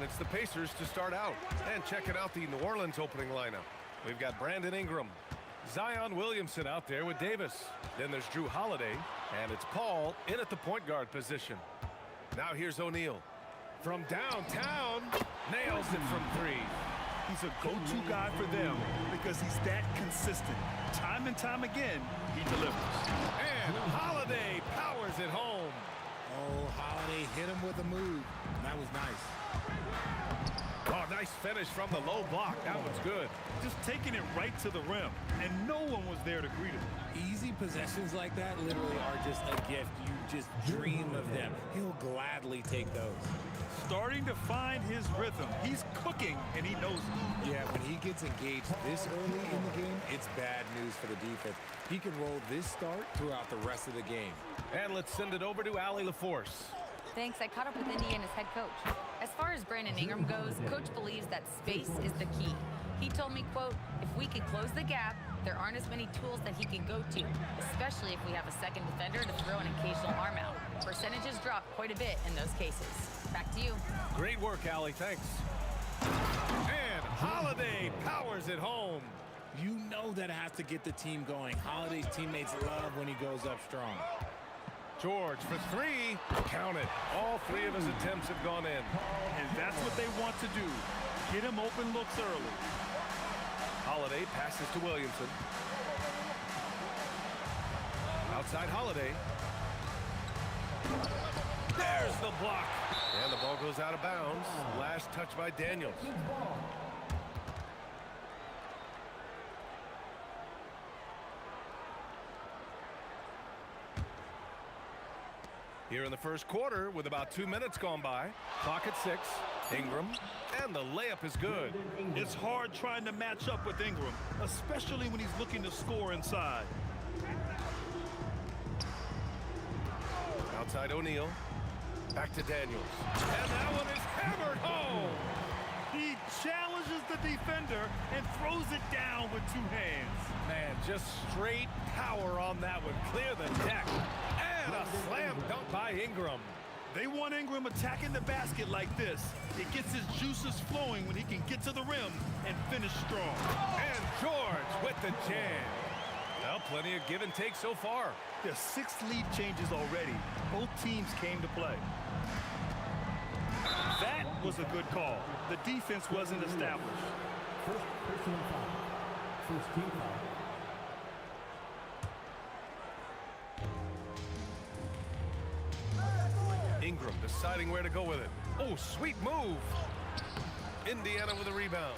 And it's the Pacers to start out. And checking out the New Orleans opening lineup. We've got Brandon Ingram, Zion Williamson out there with Davis. Then there's Drew Holiday, and it's Paul in at the point guard position. Now here's O'Neal. From downtown, nails it from 3. He's a go-to guy for them because he's that consistent. Time and time again, he delivers. And Holiday powers it home. Oh, Holiday hit him with a move. That was nice. Oh, nice finish from the low block. That one's good. Just taking it right to the rim, and no one was there to greet him. Easy possessions like that literally are just a gift. You just dream of them. He'll gladly take those. Starting to find his rhythm. He's cooking, and he knows it. Yeah, when he gets engaged this early in the game, it's bad news for the defense. He can roll this start throughout the rest of the game. And let's send it over to Allie LaForce. Thanks. I caught up with Indiana's head coach. As far as Brandon Ingram goes, Coach believes that space is the key. He told me, quote, if we can close the gap, there aren't as many tools that he can go to, especially if we have a second defender to throw an occasional arm out. Percentages drop quite a bit in those cases. Back to you. Great work, Allie. Thanks. And Holiday powers it home. You know that has to get the team going. Holiday's teammates love when he goes up strong. George for 3. Count it. All 3 of his attempts have gone in. And that's what they want to do. Get him open looks early. Holiday passes to Williamson. Outside Holiday. There's the block. And the ball goes out of bounds. Last touch by Daniels. Here in the first quarter, with about 2 minutes gone by, clock at 6, Ingram, and the layup is good. It's hard trying to match up with Ingram, especially when he's looking to score inside. Outside O'Neal, back to Daniels. And that one is hammered home. He challenges the defender and throws it down with 2 hands. Man, just straight power on that one. Clear the deck. And a slam dunk by Ingram. They want Ingram attacking the basket like this. It gets his juices flowing when he can get to the rim and finish strong. And George with the jam. Well, plenty of give and take so far. There's 6 lead changes already. Both teams came to play. That was a good call. The defense wasn't established. First personal foul. First team foul. Ingram deciding where to go with it. Oh, sweet move. Indiana with a rebound.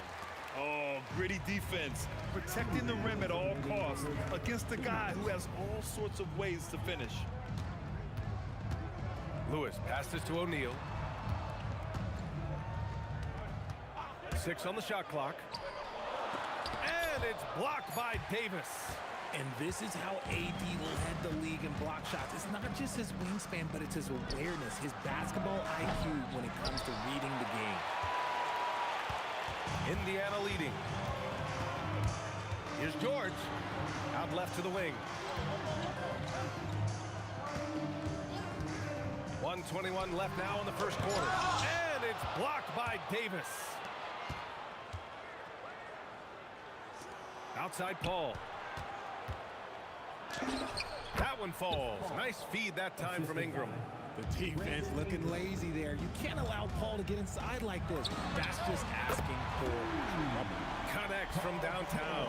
Oh, gritty defense. Protecting the rim at all costs against a guy who has all sorts of ways to finish. Lewis passes to O'Neal. 6 on the shot clock. And it's blocked by Davis. And this is how AD led the league in block shots. It's not just his wingspan, but it's his awareness, his basketball IQ when it comes to reading the game. Indiana leading. Here's George. Out left to the wing. 1:21 left now in the first quarter. And it's blocked by Davis. Outside Paul. That one falls. Nice feed that time from Ingram. The defense looking lazy there. You can't allow Paul to get inside like this. That's just asking for trouble. Connects from downtown.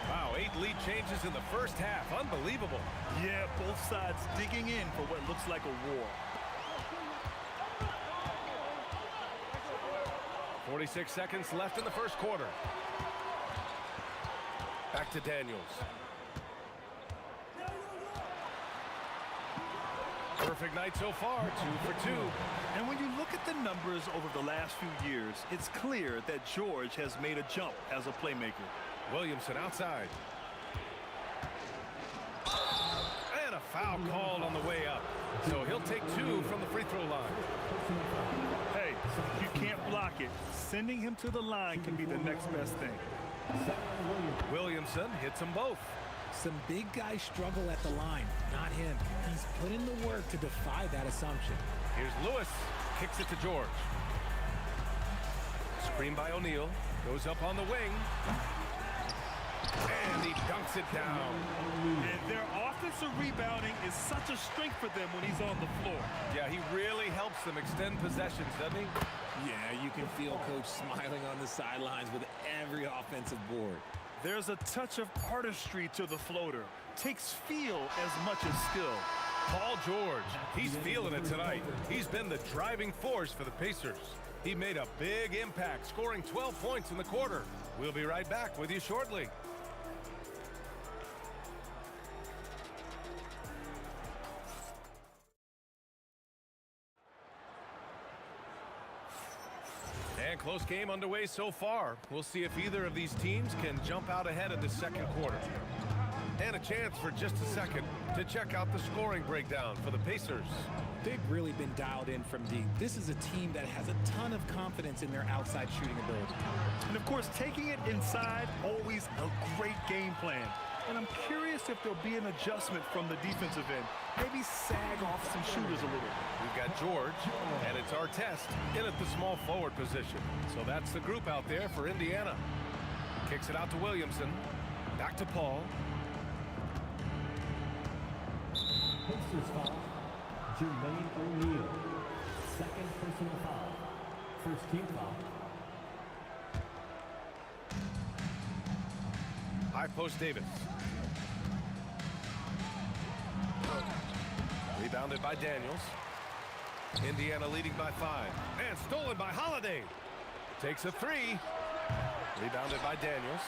Wow, 8 lead changes in the first half. Unbelievable. Yeah, both sides digging in for what looks like a war. 46 seconds left in the first quarter. Back to Daniels. Perfect night so far, 2 for 2. And when you look at the numbers over the last few years, it's clear that George has made a jump as a playmaker. Williamson outside. And a foul called on the way up. So he'll take 2 from the free throw line. Hey, you can't block it. Sending him to the line can be the next best thing. Williamson hits them both. Some big guys struggle at the line, not him. He's put in the work to defy that assumption. Here's Lewis, kicks it to George. Screen by O'Neal, goes up on the wing. And he dunks it down. And their offensive rebounding is such a strength for them when he's on the floor. Yeah, he really helps them extend possessions, doesn't he? Yeah, you can feel Coach smiling on the sidelines with every offensive board. There's a touch of artistry to the floater. Takes feel as much as skill. Paul George, he's feeling it tonight. He's been the driving force for the Pacers. He made a big impact, scoring 12 points in the quarter. We'll be right back with you shortly. And close game underway so far. We'll see if either of these teams can jump out ahead of the second quarter. And a chance for just a second to check out the scoring breakdown for the Pacers. They've really been dialed in from deep. This is a team that has a ton of confidence in their outside shooting ability. And of course, taking it inside, always a great game plan. And I'm curious if there'll be an adjustment from the defensive end. Maybe sag off some shooters a little. We've got George, and it's Artest in at the small forward position. So that's the group out there for Indiana. Kicks it out to Williamson. Back to Paul. Pacers foul. Jermaine O'Neal. Second personal foul. First team foul. High post Davis. Rebounded by Daniels. Indiana leading by 5. And stolen by Holiday. Takes a 3. Rebounded by Daniels.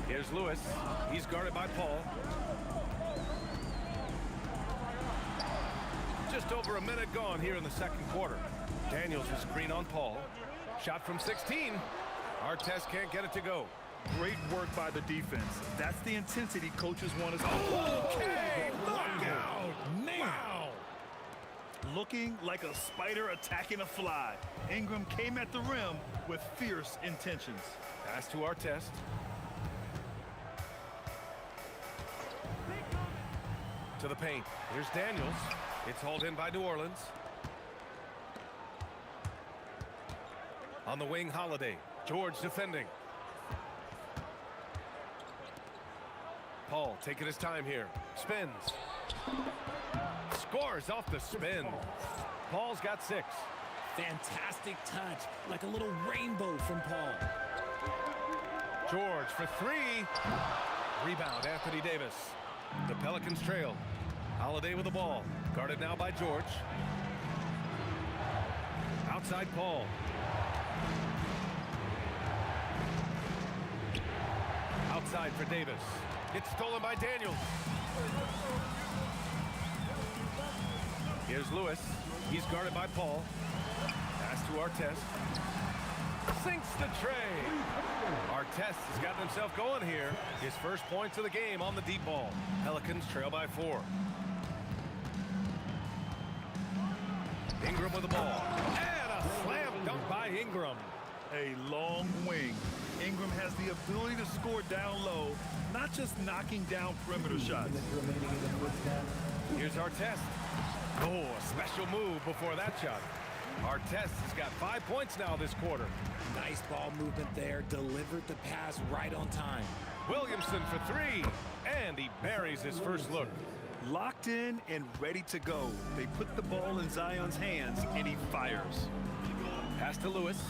Here's Lewis. He's guarded by Paul. Just over a minute gone here in the second quarter. Daniels will screen on Paul. Shot from 16. Artest can't get it to go. Great work by the defense. That's the intensity coaches want us to. Okay, knockout. Wow. Looking like a spider attacking a fly. Ingram came at the rim with fierce intentions. Pass to Artest. To the paint. Here's Daniels. It's hauled in by New Orleans. On the wing, Holiday. George defending. Paul taking his time here. Spins. Scores off the spin. Paul's got 6. Fantastic touch, like a little rainbow from Paul. George for 3. Rebound, Anthony Davis. The Pelicans trail. Holiday with the ball. Guarded now by George. Outside Paul. Outside for Davis. It's stolen by Daniels. Here's Lewis. He's guarded by Paul. Pass to Artest. Sinks the tray. Artest has gotten himself going here. His first points of the game on the deep ball. Pelicans trail by 4. Ingram with the ball. And a slam dunk by Ingram. A long wing. Ingram has the ability to score down low, not just knocking down perimeter shots. Here's Artest. Oh, a special move before that shot. Artest has got 5 points now this quarter. Nice ball movement there. Delivered the pass right on time. Williamson for 3. And he buries his first look. Locked in and ready to go. They put the ball in Zion's hands, and he fires. Pass to Lewis.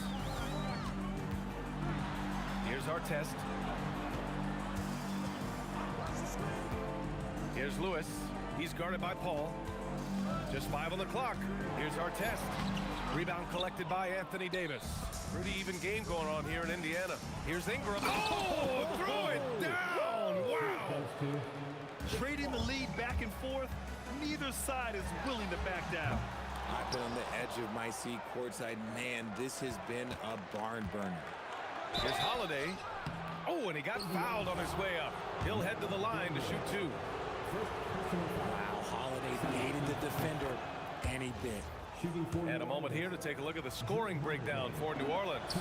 Here's Artest. Here's Lewis. He's guarded by Paul. Just 5 on the clock. Here's Artest. Rebound collected by Anthony Davis. Pretty even game going on here in Indiana. Here's Ingram. Oh, throw it down. Wow. Trading the lead back and forth, neither side is willing to back down. I've been on the edge of my seat courtside. Man, this has been a barn burner. Here's Holiday. Oh, and he got fouled on his way up. He'll head to the line to shoot 2. Wow, Holiday baited the defender, and he bit. And a moment here to take a look at the scoring breakdown for New Orleans.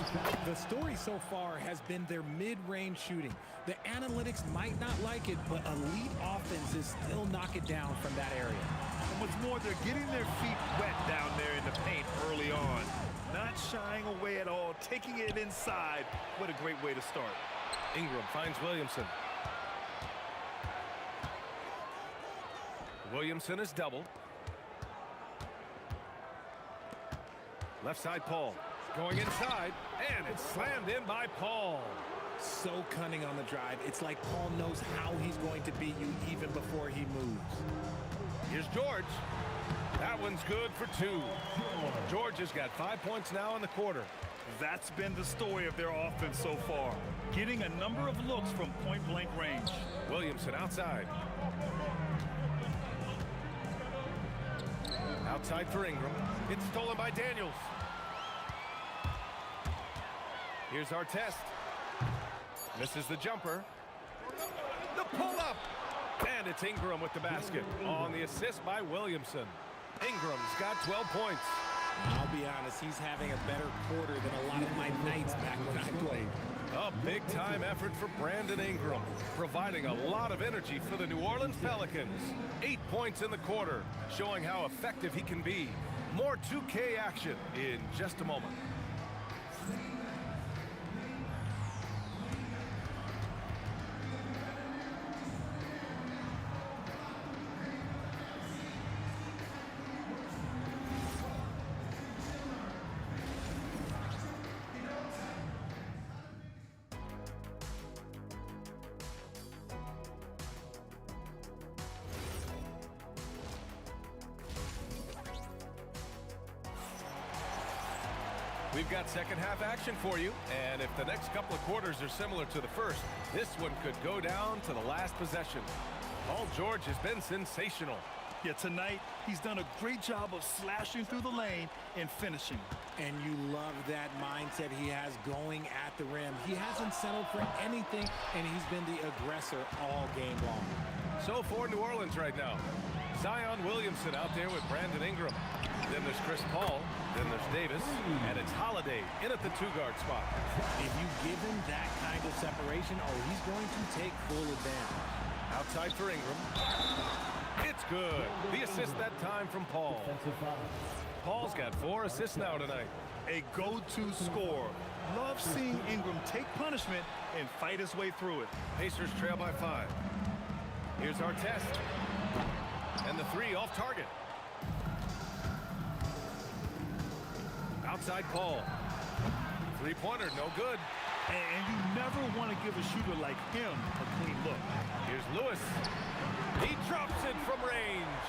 The story so far has been their mid-range shooting. The analytics might not like it, but elite offenses still knock it down from that area. And what's more, they're getting their feet wet down there in the paint early on. Not shying away at all, taking it inside. What a great way to start. Ingram finds Williamson. Williamson is doubled. Left side, Paul. Going inside, and it's slammed in by Paul. So cunning on the drive. It's like Paul knows how he's going to beat you even before he moves. Here's George. That one's good for 2. George has got 5 points now in the quarter. That's been the story of their offense so far. Getting a number of looks from point-blank range. Williamson outside. Outside for Ingram. It's stolen by Daniels. Here's Artest. Misses the jumper. The pull-up. And it's Ingram with the basket on the assist by Williamson. Ingram's got 12 points. I'll be honest, he's having a better quarter than a lot of my nights back when I played. A big-time effort for Brandon Ingram, providing a lot of energy for the New Orleans Pelicans. 8 points in the quarter, showing how effective he can be. More 2K action in just a moment. We've got second half action for you, and if the next couple of quarters are similar to the first, this one could go down to the last possession. Paul George has been sensational. Yeah, tonight he's done a great job of slashing through the lane and finishing. And you love that mindset he has going at the rim. He hasn't settled for anything, and he's been the aggressor all game long. So for New Orleans right now, Zion Williamson out there with Brandon Ingram. Then there's Chris Paul. Then there's Davis. And it's Holiday in at the 2-guard spot. If you give him that kind of separation, he's going to take full advantage. Outside for Ingram. It's good. The assist that time from Paul. Defensive foul. Paul's got 4 assists now tonight. A go-to scorer. Love seeing Ingram take punishment and fight his way through it. Pacers trail by 5. Here's Artest. And the 3 off target. Outside Paul. 3-pointer, no good. And you never want to give a shooter like him a clean look. Here's Lewis. He drops it from range.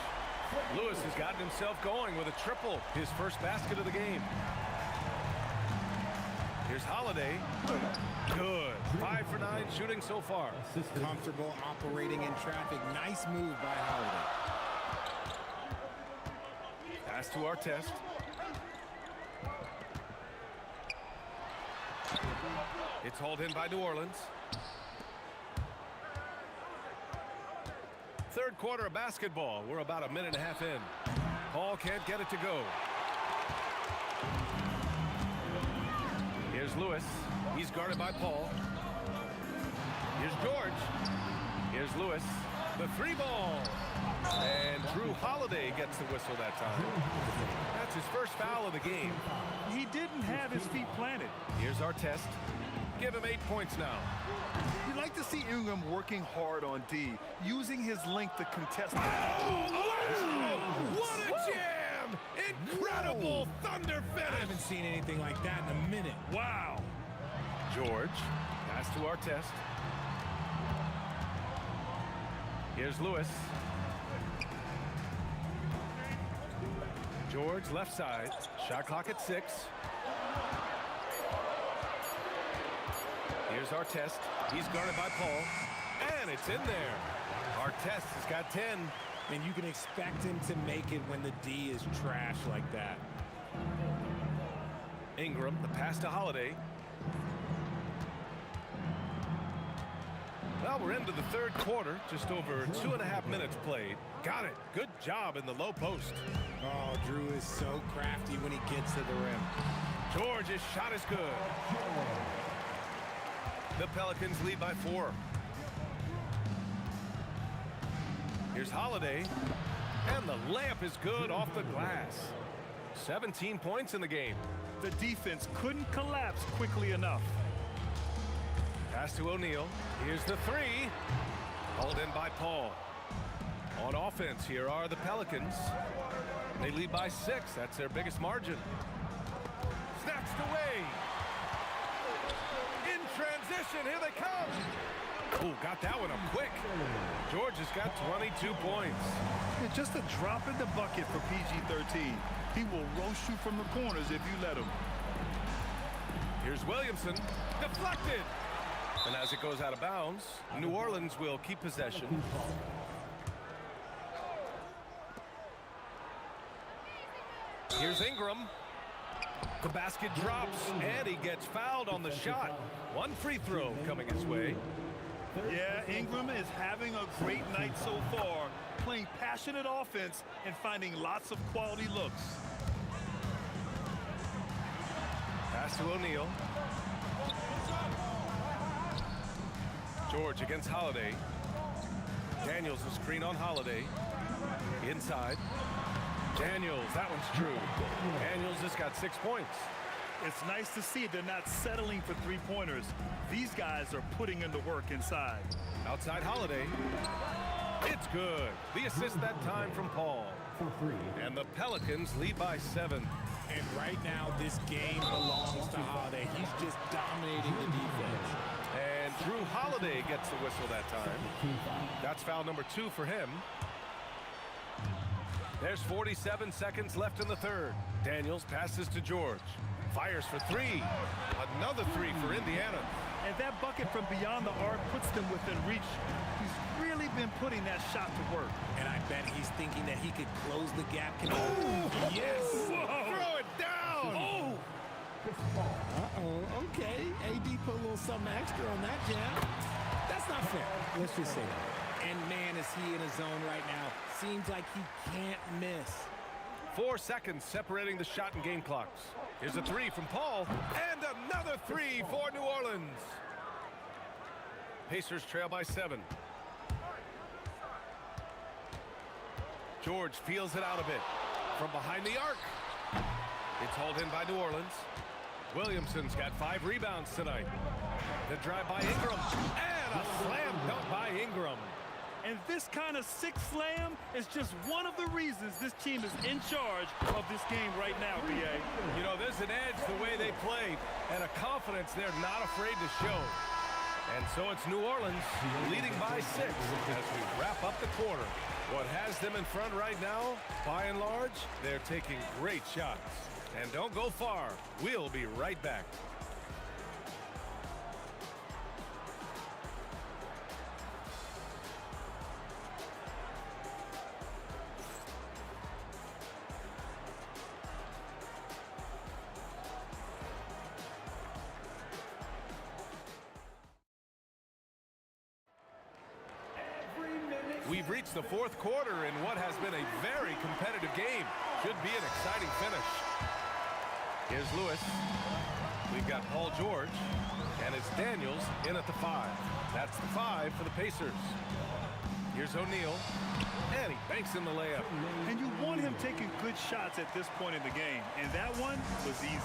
Lewis has gotten himself going with a triple, his first basket of the game. Here's Holiday. Good. 5 for 9 shooting so far. Comfortable operating in traffic. Nice move by Holiday. Pass to Artest. It's hauled in by New Orleans. Third quarter of basketball. We're about a minute and a half in. Paul can't get it to go. Here's Lewis. He's guarded by Paul. Here's George. Here's Lewis. The 3-ball. And Drew Holiday gets the whistle that time. That's his first foul of the game. He didn't have his feet planted. Here's Artest. Give him 8 points now. You like to see Ingram working hard on D, using his length to contest. What a jam! Incredible thunder I finish! haven't seen anything like that in a minute. Wow. George, pass to Artest. Here's Lewis. George, left side. Shot clock at 6. Here's Artest. He's guarded by Paul. And it's in there. Artest has got 10. And you can expect him to make it when the D is trash like that. Ingram, the pass to Holiday. Well, we're into the third quarter. Just over 2.5 minutes played. Got it. Good job in the low post. Oh, Drew is so crafty when he gets to the rim. George's shot is good. The Pelicans lead by 4. Here's Holiday. And the layup is good off the glass. 17 points in the game. The defense couldn't collapse quickly enough. Pass to O'Neal. Here's the three. Hauled in by Paul. On offense, here are the Pelicans. They lead by 6. That's their biggest margin. Snatched away. In transition, here they come. Oh, got that one up quick. George has got 22 points. It's just a drop in the bucket for PG-13. He will roast you from the corners if you let him. Here's Williamson. Deflected. And as it goes out of bounds, New Orleans will keep possession. Here's Ingram. The basket drops, and he gets fouled on the shot. One free throw coming his way. Yeah, Ingram is having a great night so far, playing passionate offense and finding lots of quality looks. Pass to O'Neal. George against Holiday. Daniels a screen on Holiday. Inside. Daniels, that one's true. Daniels has got 6 points. It's nice to see they're not settling for three-pointers. These guys are putting in the work inside. Outside Holiday. It's good. The assist that time from Paul. And the Pelicans lead by 7. And right now, this game belongs to Holiday. He's just dominating the defense. And Drew Holiday gets the whistle that time. That's foul number 2 for him. There's 47 seconds left in the third. Daniels passes to George. Fires for 3. Another 3 for Indiana. And that bucket from beyond the arc puts them within reach. He's really been putting that shot to work. And I bet he's thinking that he could close the gap. Yes! Throw it down! Oh! Uh-oh, okay. AD put a little something extra on that jam. That's not fair. Let's just say that. And man, is he in a zone right now. Seems like he can't miss. 4 seconds separating the shot and game clocks. Here's a 3 from Paul. And another 3 for New Orleans. Pacers trail by 7. George feels it out a bit. From behind the arc. It's hauled in by New Orleans. Williamson's got 5 rebounds tonight. The drive by Ingram. And a slam dunk by Ingram. And this kind of sick slam is just one of the reasons this team is in charge of this game right now, B.A. You know, there's an edge the way they play and a confidence they're not afraid to show. And so it's New Orleans leading by 6 as we wrap up the quarter. What has them in front right now, by and large, they're taking great shots. And don't go far. We'll be right back. We've reached the 4th quarter in what has been a very competitive game. Should be an exciting finish. Here's Lewis. We've got Paul George. And it's Daniels in at the 5. That's the 5 for the Pacers. Here's O'Neal. And he banks in the layup. And you want him taking good shots at this point in the game. And that one was easy.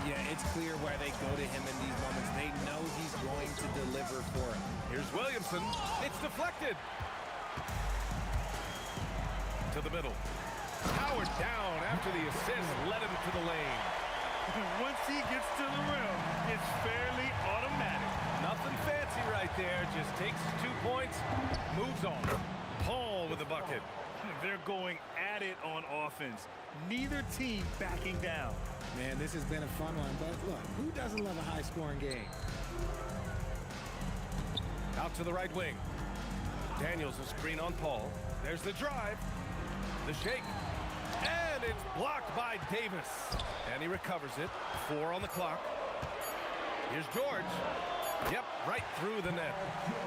Yeah, it's clear why they go to him in these moments. They know he's going to deliver for him. Here's Williamson. It's deflected. To the middle. Howard down after the assist led him to the lane. Once he gets to the rim, it's fairly automatic. Nothing fancy right there. Just takes 2 points, moves on. Paul with the bucket. They're going at it on offense. Neither team backing down. Man, this has been a fun one, but look, who doesn't love a high-scoring game? Out to the right wing. Daniels a screen on Paul. There's the drive. The shake. And it's blocked by Davis. And he recovers it. 4 on the clock. Here's George. Yep, right through the net.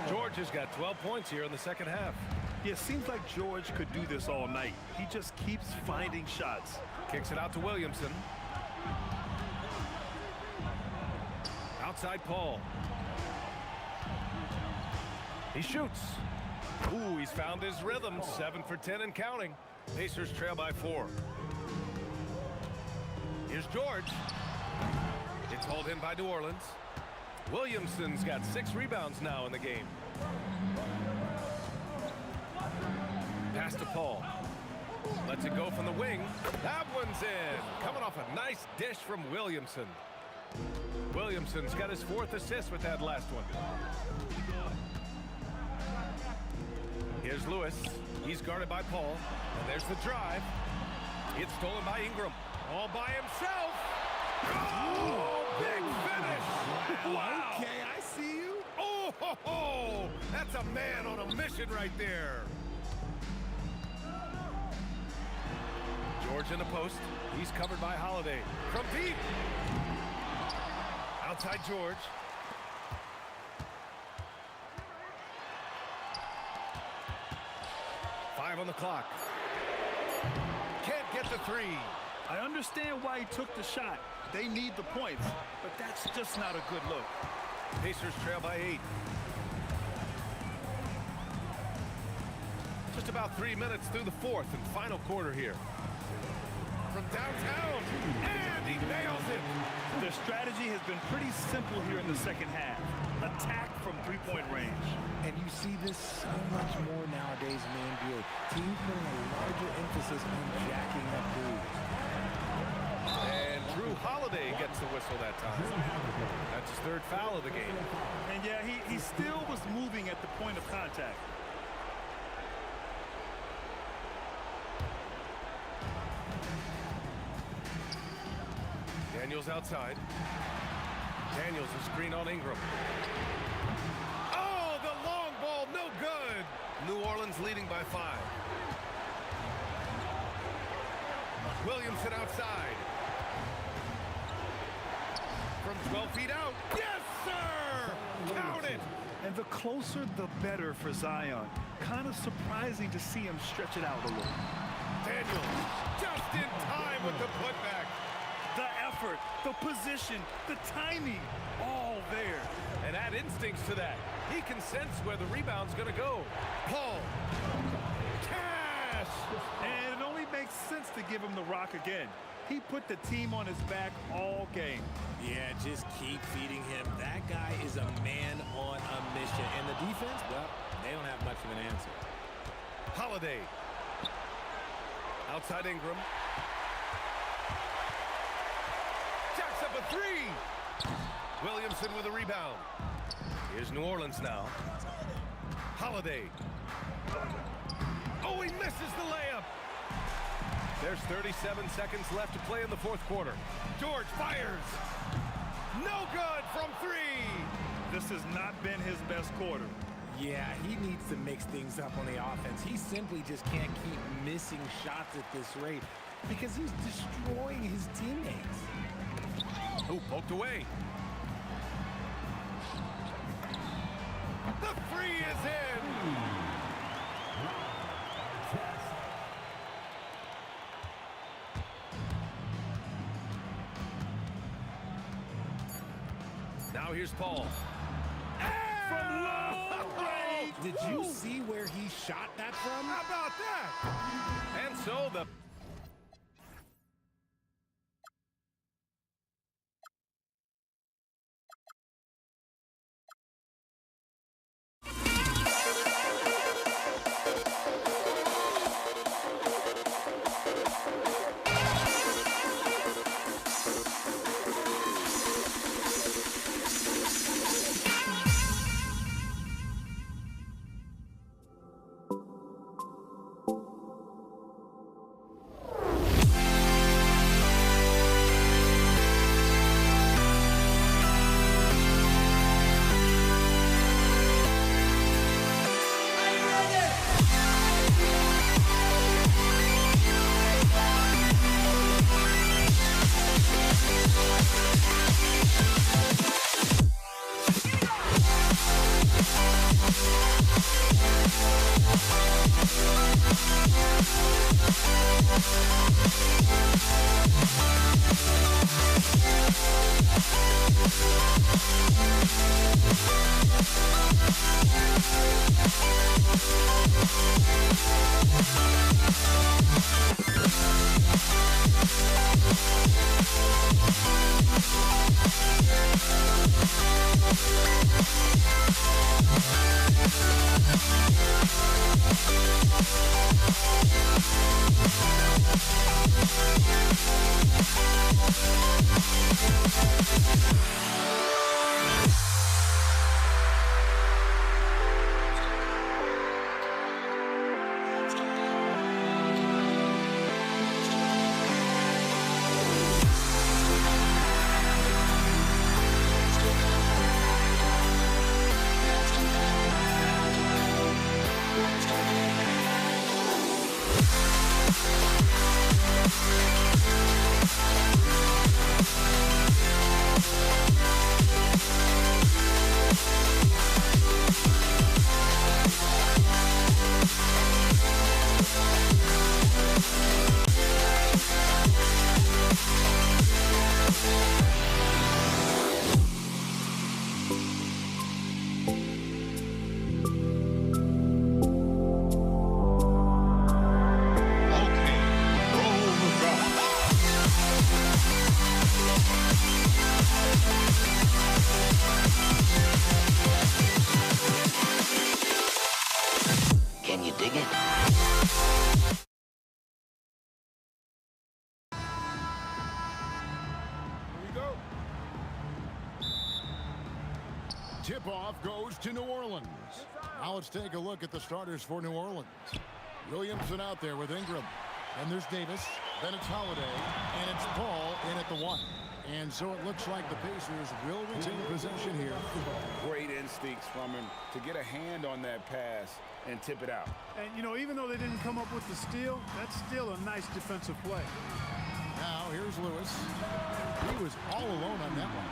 George has got 12 points here in the second half. Yeah, it seems like George could do this all night. He just keeps finding shots. Kicks it out to Williamson. Outside Paul. He shoots. Ooh, he's found his rhythm. 7 for 10 and counting. Pacers trail by 4. Here's George. It's hauled in by New Orleans. Williamson's got 6 rebounds now in the game. Pass to Paul. Lets it go from the wing. That one's in. Coming off a nice dish from Williamson. Williamson's got his 4th assist with that last one. Here's Lewis. He's guarded by Paul. And there's the drive. It's stolen by Ingram. All by himself. Oh, big finish. Wow. Okay, I see you. Oh, ho, ho. That's a man on a mission right there. George in the post. He's covered by Holiday. From deep. Outside George. Five on the clock. Can't get the 3. I understand why he took the shot. They need the points, but that's just not a good look. Pacers trail by 8. Just about 3 minutes through the 4th and final quarter here. From downtown, and he nails it. Their strategy has been pretty simple here in the second half. Attack from 3-point range. And you see this so much more nowadays in the NBA. Teams putting a larger emphasis on jacking up moves. And Drew Holiday gets the whistle that time. That's his 3rd foul of the game. And yeah, he still was moving at the point of contact. Daniels outside. Daniels is screen on Ingram. Oh, the long ball, no good. New Orleans leading by 5. Williamson outside. From 12 feet out. Yes, sir! Count it! And the closer, the better for Zion. Kind of surprising to see him stretch it out a little. Daniels just in time with the putback. The effort, the position, the timing, all there. And add instincts to that. He can sense where the rebound's going to go. Paul. Cash! And it only makes sense to give him the rock again. He put the team on his back all game. Yeah, just keep feeding him. That guy is a man on a mission. And the defense, well, they don't have much of an answer. Holiday. Outside Ingram. Jacks up a 3. Williamson with a rebound. Here's New Orleans now. Holiday. Oh, he misses the layup. There's 37 seconds left to play in the 4th quarter. George fires. No good from 3. This has not been his best quarter. Yeah, he needs to mix things up on the offense. He simply just can't keep missing shots at this rate because he's destroying his teammates. Oh, poked away. The 3 is in. Now here's Paul. From long range. Did you see where he shot that from? How about that? And so the We'll be right back. Can you dig it? Tip-off goes to New Orleans. Now let's take a look at the starters for New Orleans. Williamson out there with Ingram. And there's Davis. Then it's Holiday. And it's Paul in at the 1. And so it looks like the Pacers will retain possession here. Great instincts from him to get a hand on that pass and tip it out. And, you know, even though they didn't come up with the steal, that's still a nice defensive play. Now here's Lewis. He was all alone on that one.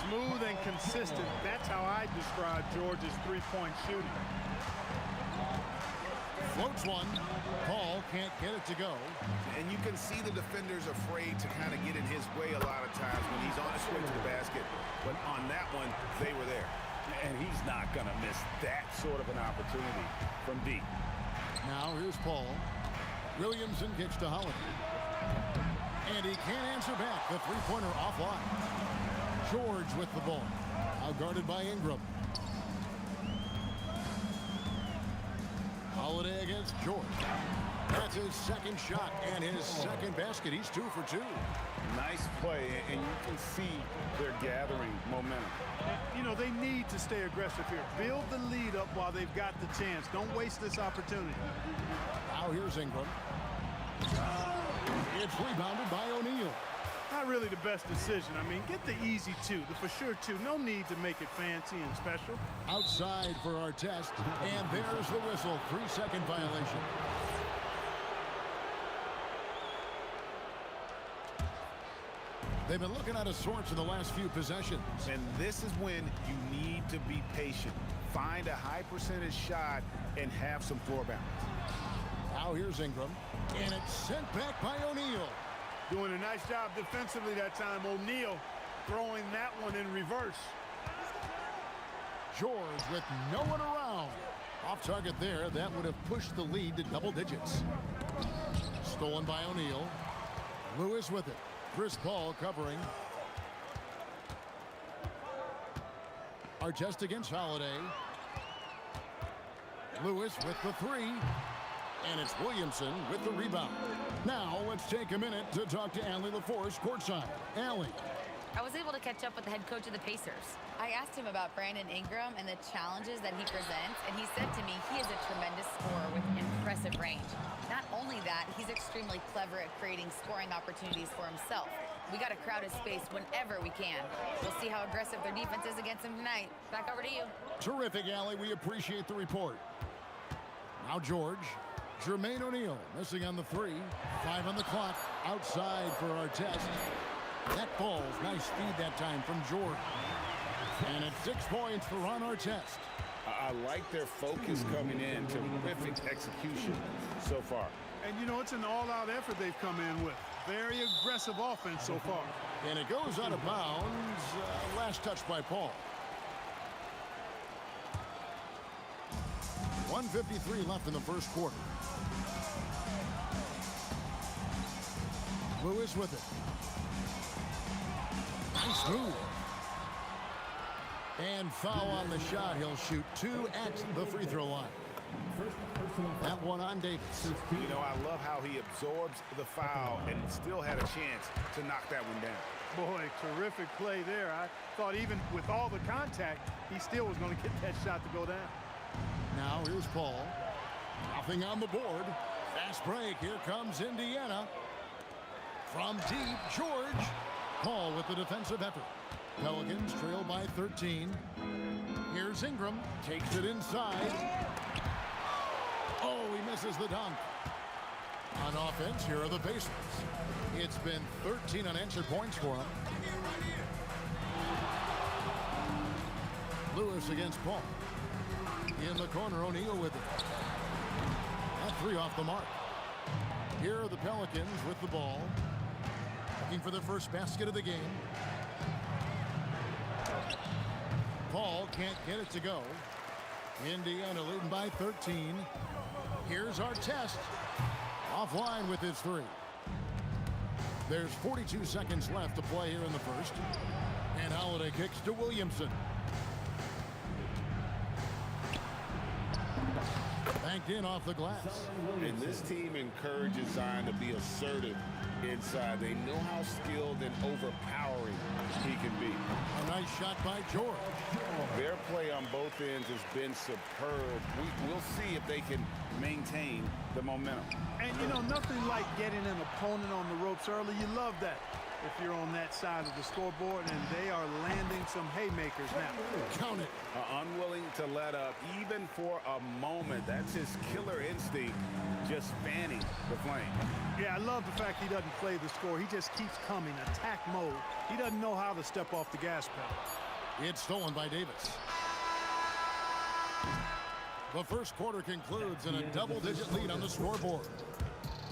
Smooth and consistent. That's how I describe George's three-point shooting. Floats one. Paul can't get it to go. And you can see the defender's afraid to kind of get in his way a lot of times when he's on his way to the basket. But on that one, they were there. And he's not going to miss that sort of an opportunity from deep. Now here's Paul. Williamson kicks to Holiday. And he can't answer back. The three-pointer offline. George with the ball. Now guarded by Ingram. Holiday against George. That's his second shot and his second basket. He's 2 for 2. Nice play, and you can see they're gathering momentum. You know, they need to stay aggressive here. Build the lead up while they've got the chance. Don't waste this opportunity. Now here's Ingram. It's rebounded by O'Neal. Not really the best decision. I mean, get the easy 2, the for sure 2. No need to make it fancy and special. Outside for our test, and there's the whistle. 3-second violation. They've been looking out of sorts in the last few possessions. And this is when you need to be patient. Find a high percentage shot and have some floor balance. Now here's Ingram, and it's sent back by O'Neal. Doing a nice job defensively that time. O'Neal throwing that one in reverse. George with no one around. Off target there. That would have pushed the lead to double digits. Stolen by O'Neal. Lewis with it. Chris Paul covering. Artest against Holiday. Lewis with the 3. And it's Williamson with the rebound. Now let's take a minute to talk to Allie LaForce courtside. Allie. I was able to catch up with the head coach of the Pacers. I asked him about Brandon Ingram and the challenges that he presents, and he said to me he is a tremendous scorer with impressive range. Not only that, he's extremely clever at creating scoring opportunities for himself. We got to crowd his space whenever we can. We'll see how aggressive their defense is against him tonight. Back over to you. Terrific, Allie. We appreciate the report. Now George. Jermaine O'Neal missing on the 3. 5 on the clock. Outside for our test. That falls. Nice feed that time from George. And it's 6 points for Ron Artest. I like their focus coming in. Terrific execution so far. And, you know, it's an all-out effort they've come in with. Very aggressive offense so far. And it goes out of bounds. Last touch by Paul. 1:53 left in the first quarter. Lewis with it. Nice move. And foul on the shot. He'll shoot 2 at the free throw line. That one on Davis. You know, I love how he absorbs the foul and still had a chance to knock that one down. Boy, terrific play there. I thought even with all the contact, he still was going to get that shot to go down. Now here's Paul. Nothing on the board. Fast break. Here comes Indiana. From deep, George. Paul with the defensive effort. Pelicans trail by 13. Here's Ingram. Takes it inside. Oh, he misses the dunk. On offense, here are the Pacers. It's been 13 unanswered points for him. Lewis against Paul. In the corner, O'Neal with it. That 3 off the mark. Here are the Pelicans with the ball. Looking for their first basket of the game. Paul can't get it to go. Indiana leading by 13. Here's Artest. Offline with his 3. There's 42 seconds left to play here in the first. And Holiday kicks to Williamson. Banked in off the glass. And this team encourages Zion to be assertive inside. They know how skilled and overpowering he can be. A nice shot by George. Their play on both ends has been superb. We'll see if they can maintain the momentum. And, you know, nothing like getting an opponent on the ropes early. You love that if you're on that side of the scoreboard, and they are landing some haymakers now. Count it. Unwilling to let up, even for a moment. That's his killer instinct, just fanning the flame. Yeah, I love the fact he doesn't play the score. He just keeps coming, attack mode. He doesn't know how to step off the gas pedal. It's stolen by Davis. The first quarter concludes in a double-digit lead on the scoreboard.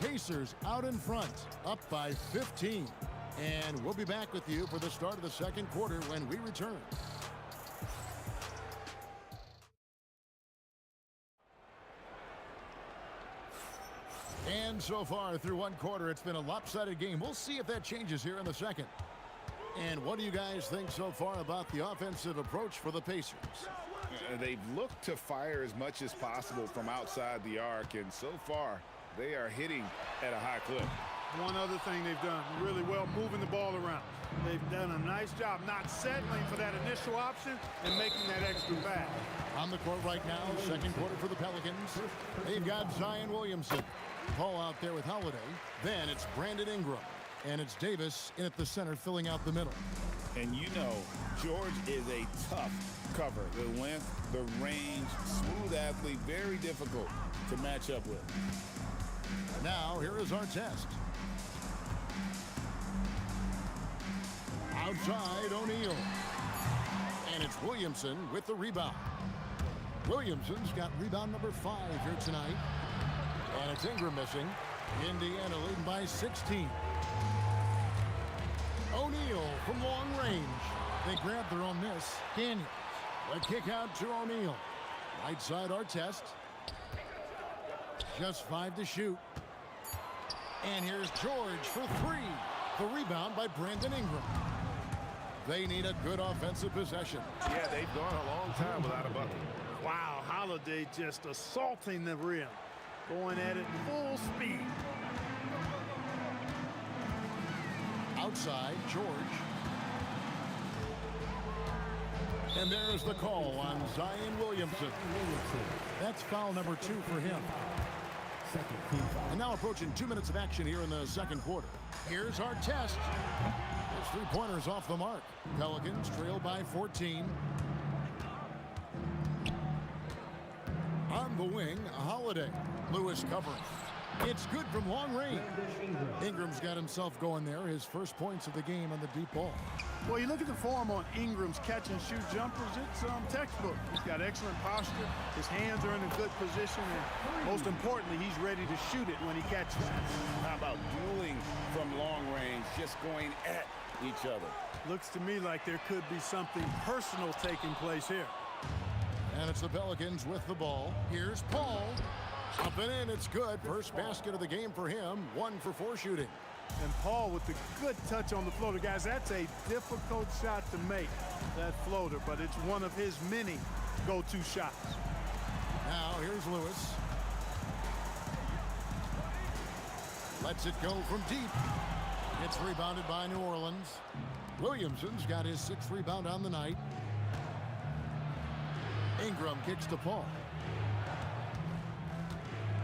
Pacers out in front, up by 15. And we'll be back with you for the start of the second quarter when we return. And so far through one quarter, it's been a lopsided game. We'll see if that changes here in the second. And what do you guys think so far about the offensive approach for the Pacers? They've looked to fire as much as possible from outside the arc, and so far they are hitting at a high clip. One other thing they've done really well, moving the ball around. They've done a nice job not settling for that initial option and making that extra pass. On the court right now, second quarter for the Pelicans. They've got Zion Williamson. Paul out there with Holiday. Then it's Brandon Ingram. And it's Davis in at the center, filling out the middle. And you know, George is a tough cover. The length, the range, smooth athlete, very difficult to match up with. Now, here is Artest. Outside, O'Neal. And it's Williamson with the rebound. Williamson's got rebound number 5 here tonight. And it's Ingram missing. Indiana leading by 16. O'Neal from long range. They grab their own miss. Daniels. The kick out to O'Neal. Right side Artest. Just 5 to shoot. And here's George for 3. The rebound by Brandon Ingram. They need a good offensive possession. Yeah, they've gone a long time without a bucket. Wow, Holiday just assaulting the rim. Going at it full speed. Outside, George. And there's the call on Zion Williamson. That's foul number 2 for him. And now approaching 2 minutes of action here in the second quarter. Here's Artest. His 3-pointers off the mark. Pelicans trail by 14. On the wing, Holiday. Lewis covering. It's good from long range. Ingram's got himself going there. His first points of the game on the deep ball. Well, you look at the form on Ingram's catch-and-shoot jumpers, it's textbook. He's got excellent posture. His hands are in a good position, and most importantly, he's ready to shoot it when he catches it. How about dueling from long range, just going at each other? Looks to me like there could be something personal taking place here. And it's the Pelicans with the ball. Here's Paul. Up and in, it's good. First basket of the game for him. 1 for 4 shooting. And Paul with the good touch on the floater. Guys, that's a difficult shot to make, that floater, but it's one of his many go-to shots. Now here's Lewis. Lets it go from deep. It's rebounded by New Orleans. Williamson's got his 6th rebound on the night. Ingram kicks to Paul.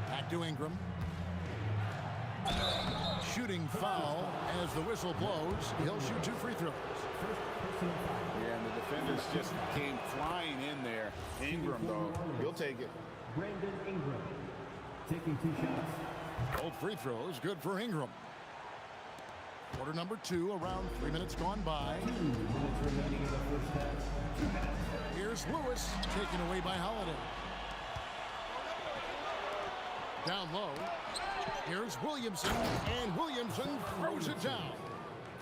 Back to Ingram. Shooting foul as the whistle blows. He'll shoot 2 free throws. Yeah, and the defenders just came flying in there. Ingram, though, he'll take it. Brandon Ingram taking 2 shots. Both free throws good for Ingram. Quarter number 2, around 3 minutes gone by. 2 minutes remaining in the first half. Here's Lewis, taken away by Holiday. Down low. Here's Williamson, and Williamson throws it down.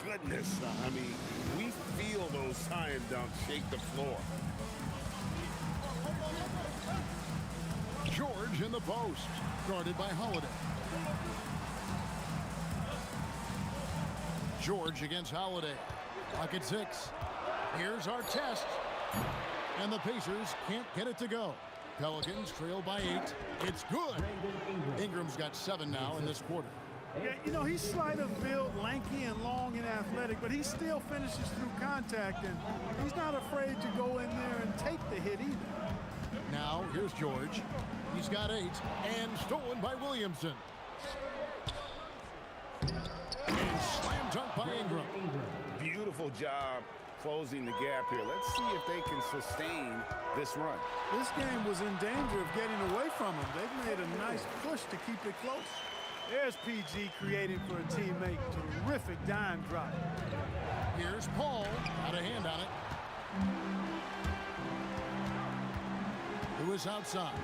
Goodness, I mean, we feel those science dunks shake the floor. George in the post, guarded by Holiday. George against Holiday. Clock at 6. Here's our test. And the Pacers can't get it to go. Pelicans trail by 8. It's good. Ingram's got 7 now in this quarter. Yeah, you know, he's slight of build, lanky and long and athletic, but he still finishes through contact, and he's not afraid to go in there and take the hit either. Now, here's George. He's got 8, and stolen by Williamson. And slam dunk by Ingram. Beautiful job closing the gap here. Let's see if they can sustain this run. This game was in danger of getting away from him. They've made a nice push to keep it close. There's PG creating for a teammate. Terrific dime drop. Here's Paul. Got a hand on it. Lewis outside.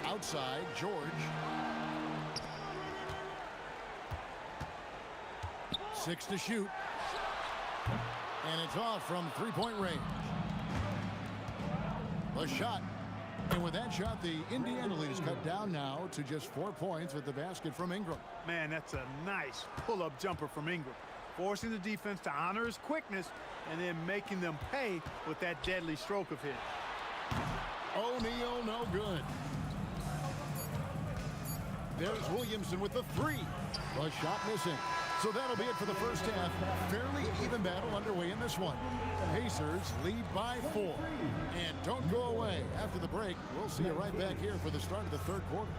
Outside, George. 6 to shoot. And it's off from 3-point range. The shot. And with that shot, the Indiana lead is cut down now to just 4 points with the basket from Ingram. Man, that's a nice pull-up jumper from Ingram. Forcing the defense to honor his quickness and then making them pay with that deadly stroke of his. O'Neal, no good. There's Williamson with the 3. The shot missing. So that'll be it for the first half. Fairly even battle underway in this one. Pacers lead by 4. And don't go away. After the break, we'll see you right back here for the start of the 3rd quarter.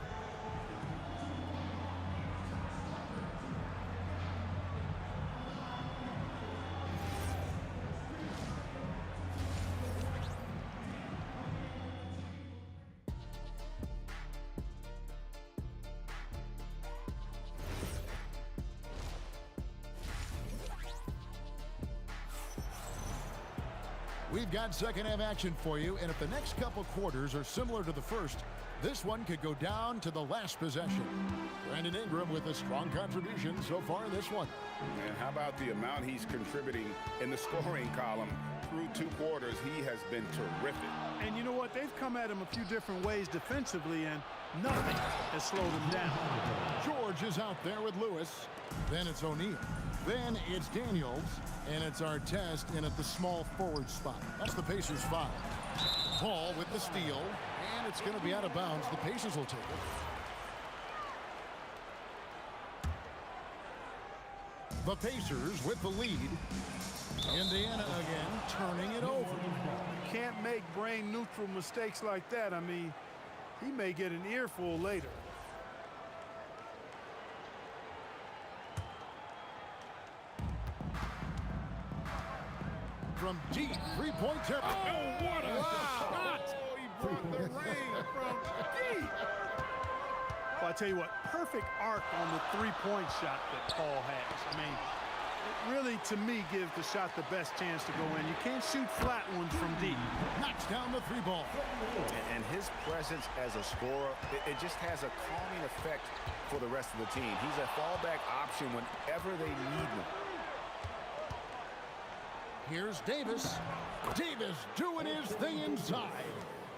We've got second half action for you, and if the next couple quarters are similar to the first, this one could go down to the last possession. Brandon Ingram with a strong contribution so far in this one. And how about the amount he's contributing in the scoring column? Through 2 quarters, he has been terrific. And you know what? They've come at him a few different ways defensively, and nothing has slowed him down. George is out there with Lewis. Then it's O'Neal. Then it's Daniels. And it's our test in at the small forward spot. That's the Pacers' foul. Paul with the steal. And it's going to be out of bounds. The Pacers will take it. The Pacers with the lead. Indiana again turning it over. You can't make brain-neutral mistakes like that. I mean, he may get an earful later. From deep, 3-point territory. Oh, what a shot! Oh, he brought the rain from deep. Well, I tell you what, perfect arc on the 3-point shot that Paul has. I mean, it really, to me, gives the shot the best chance to go in. You can't shoot flat ones from deep. Knocks down the 3-ball. And his presence as a scorer, it just has a calming effect for the rest of the team. He's a fallback option whenever they need him. Here's Davis. Davis doing his thing inside.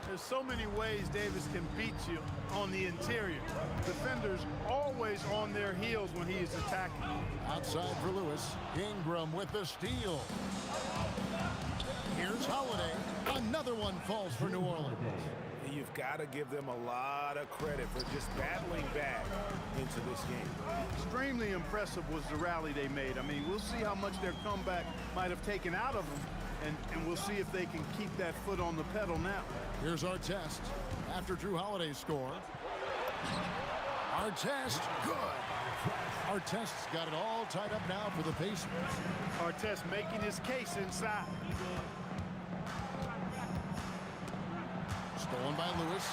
There's so many ways Davis can beat you on the interior. Defenders always on their heels when he is attacking. Outside for Lewis. Ingram with the steal. Here's Holiday. Another one falls for New Orleans. You've got to give them a lot of credit for just battling back into this game. Extremely impressive was the rally they made. I mean, we'll see how much their comeback might have taken out of them, and we'll see if they can keep that foot on the pedal now. Here's our test after Drew Holiday's score. Our test, good. Our test's got it all tied up now for the Pacers. Artest making his case inside. Stolen by Lewis.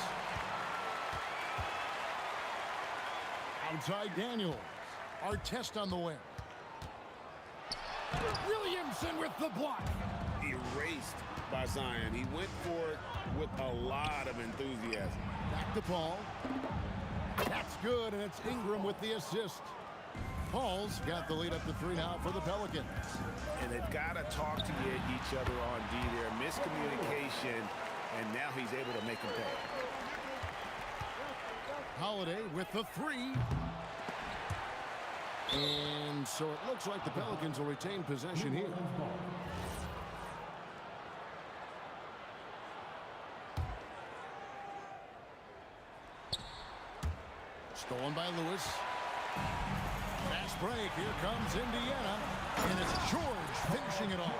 Outside Daniels. Our test on the win. Williamson with the block. Erased by Zion. He went for it with a lot of enthusiasm. Back to Paul. That's good, and it's Ingram with the assist. Paul's got the lead up to 3 now for the Pelicans. And they've got to talk to each other on D there. Miscommunication, and now he's able to make them pay. Holiday with the 3. And so it looks like the Pelicans will retain possession here. Stolen by Lewis. Fast break. Here comes Indiana. And it's George finishing it off.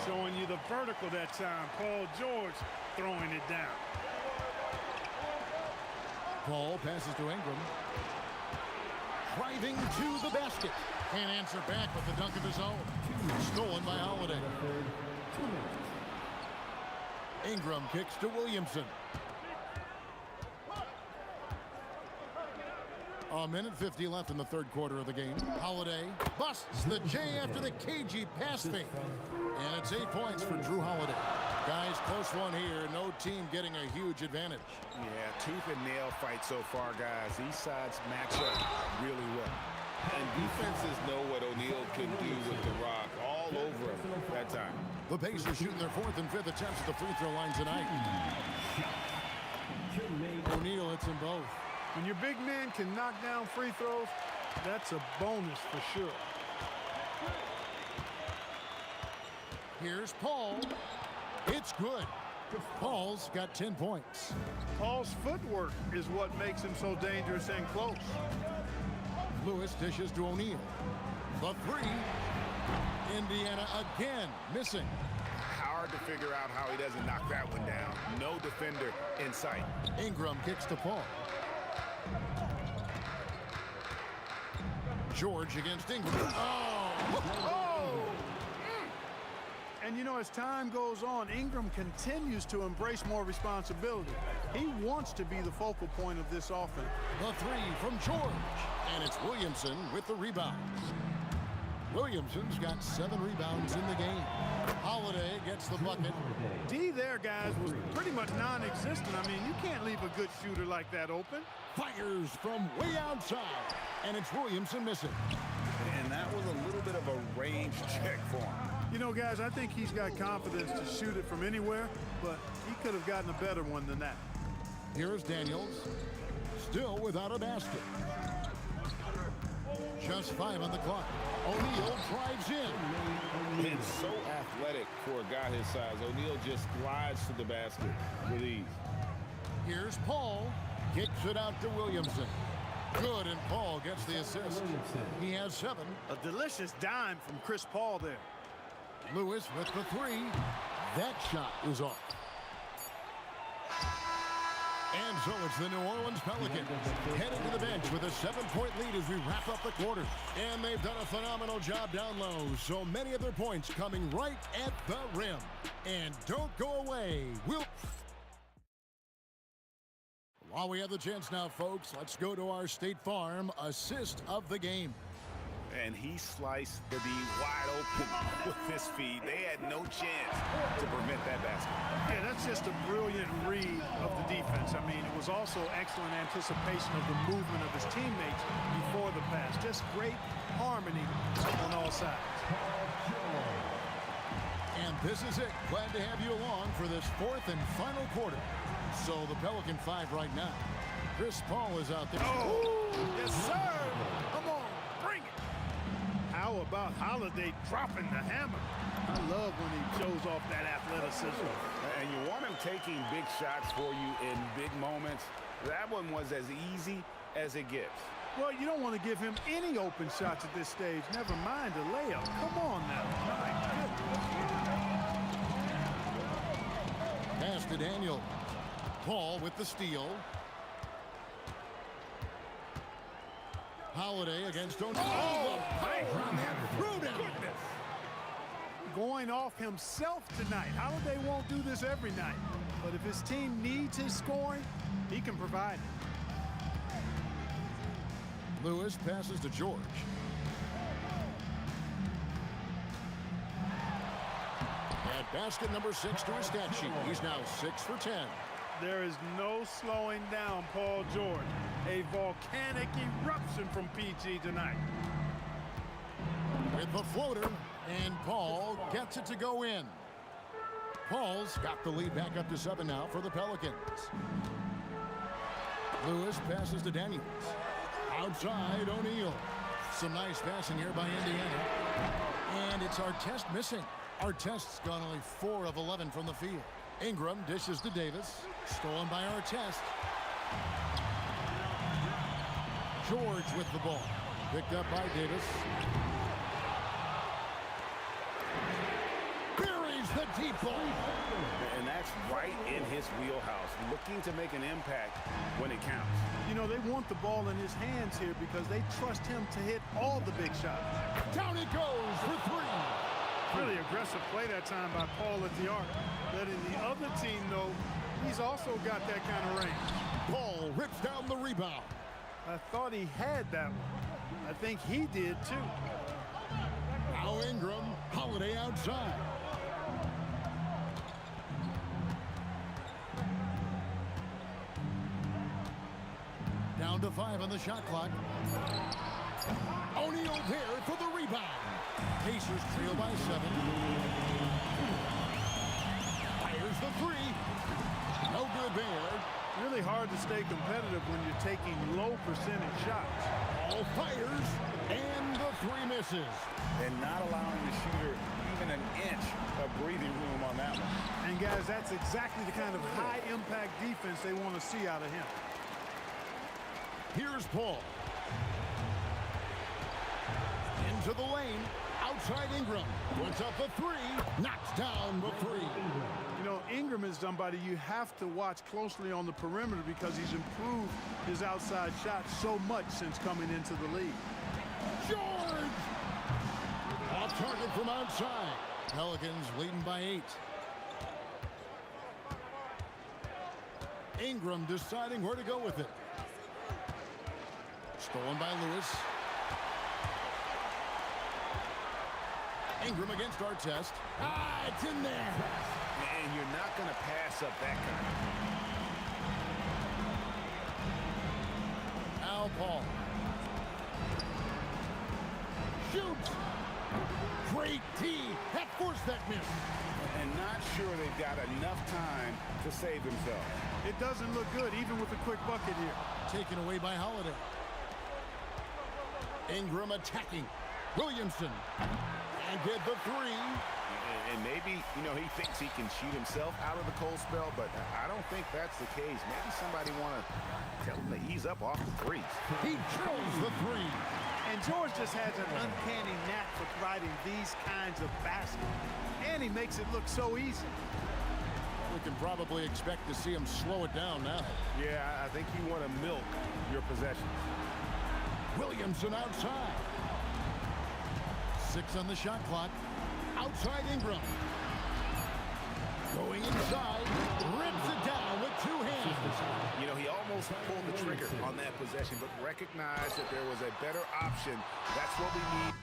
Showing you the vertical that time. Paul George throwing it down. Paul passes to Ingram. Driving to the basket. Can't answer back with the dunk of his own. Stolen by Holiday. Ingram kicks to Williamson. A minute 50 left in the third quarter of the game. Holiday busts the J after the cagey pass fake. And it's 8 points for Drew Holiday. Guys, close one here. No team getting a huge advantage. Yeah, tooth and nail fight so far, guys. These sides match up really well. And defenses know what O'Neal can do with the rock all over him that time. The Pacers shooting their 4th and 5th attempts at the free throw line tonight. O'Neal hits them both. When your big man can knock down free throws, that's a bonus for sure. Here's Paul. It's good. Paul's got 10 points. Paul's footwork is what makes him so dangerous and close. Lewis dishes to O'Neal. The 3. Indiana again missing. Hard to figure out how he doesn't knock that one down. No defender in sight. Ingram kicks to Paul. George against Ingram. Oh! And you know, as time goes on, Ingram continues to embrace more responsibility. He wants to be the focal point of this offense. The 3 from George. And it's Williamson with the rebounds. Williamson's got 7 rebounds in the game. Holiday gets the bucket. D there, guys, was pretty much non-existent. I mean, you can't leave a good shooter like that open. Fires from way outside. And it's Williamson missing. And that was a little bit of a range check for him. You know, guys, I think he's got confidence to shoot it from anywhere, but he could have gotten a better one than that. Here's Daniels. Still without a basket. Just 5 on the clock. O'Neal drives in. And so athletic for a guy his size. O'Neal just glides to the basket with ease. Here's Paul. Kicks it out to Williamson. Good, and Paul gets the assist. He has 7. A delicious dime from Chris Paul there. Lewis with the 3. That shot is off. And so it's the New Orleans Pelicans heading to the bench with a 7-point lead as we wrap up the quarter. And they've done a phenomenal job down low. So many of their points coming right at the rim. And don't go away. While we have the chance now, folks, let's go to our State Farm assist of the game. And he sliced the D wide open with his feed. They had no chance to prevent that basket. Yeah, that's just a brilliant read of the defense. I mean, it was also excellent anticipation of the movement of his teammates before the pass. Just great harmony on all sides. And this is it. Glad to have you along for this 4th and final quarter. So the Pelican 5 right now. Chris Paul is out there. Oh, yes, sir. Come on, bring it. How about Holiday dropping the hammer? I love when he shows off that athleticism. And you want him taking big shots for you in big moments. That one was as easy as it gets. Well, you don't want to give him any open shots at this stage. Never mind a layup. Come on now. My goodness. Pass to Daniel. Paul with the steal. Holiday against O'Neal. Oh, going off himself tonight. Holiday won't do this every night. But if his team needs his scoring, he can provide it. Lewis passes to George. At basket number 6 to his stat sheet. He's now 6 for 10. There is no slowing down Paul George. A volcanic eruption from PG tonight. With the floater, and Paul gets it to go in. Paul's got the lead back up to 7 now for the Pelicans. Lewis passes to Daniels. Outside, O'Neal. Some nice passing here by Indiana. And it's Artest missing. Artest's gone only 4 of 11 from the field. Ingram dishes to Davis. Stolen by Artest. George with the ball. Picked up by Davis. Buries the deep ball. And that's right in his wheelhouse. Looking to make an impact when it counts. You know, they want the ball in his hands here because they trust him to hit all the big shots. Down it goes for 3. Really aggressive play that time by Paul at the arc. Letting the other team know he's also got that kind of range. Paul rips down the rebound. I thought he had that one. I think he did too. Now Ingram, Holiday outside. Down to 5 on the shot clock. O'Neal there for the rebound. Pacers trail by 7. Fires the 3. No good there. Really hard to stay competitive when you're taking low percentage shots. All fires, and the 3 misses. And not allowing the shooter even an inch of breathing room on that one. And guys, that's exactly the kind of high impact defense they want to see out of him. Here's Paul. Into the lane. Outside Ingram. Puts up a 3. Knocks down the 3. You know, Ingram is somebody you have to watch closely on the perimeter because he's improved his outside shot so much since coming into the league. George! Off target from outside. Pelicans leading by 8. Ingram deciding where to go with it. Stolen by Lewis. Ingram against Artest. Ah, it's in there. And you're not going to pass up that kind. Al Paul. Shoots. Great D. That forced that miss. And not sure they've got enough time to save themselves. It doesn't look good, even with a quick bucket here. Taken away by Holiday. Ingram attacking. Williamson. And get the 3. And maybe, you know, he thinks he can cheat himself out of the cold spell, but I don't think that's the case. Maybe somebody want to tell him to ease up off the 3s. He drills the 3. And George just has an uncanny knack for providing these kinds of baskets. And he makes it look so easy. We can probably expect to see him slow it down now. Yeah, I think you want to milk your possessions. Williamson outside. 6 on the shot clock. Outside Ingram. Going inside. Rips it down with 2 hands. You know, he almost pulled the trigger on that possession, but recognized that there was a better option. That's what we need.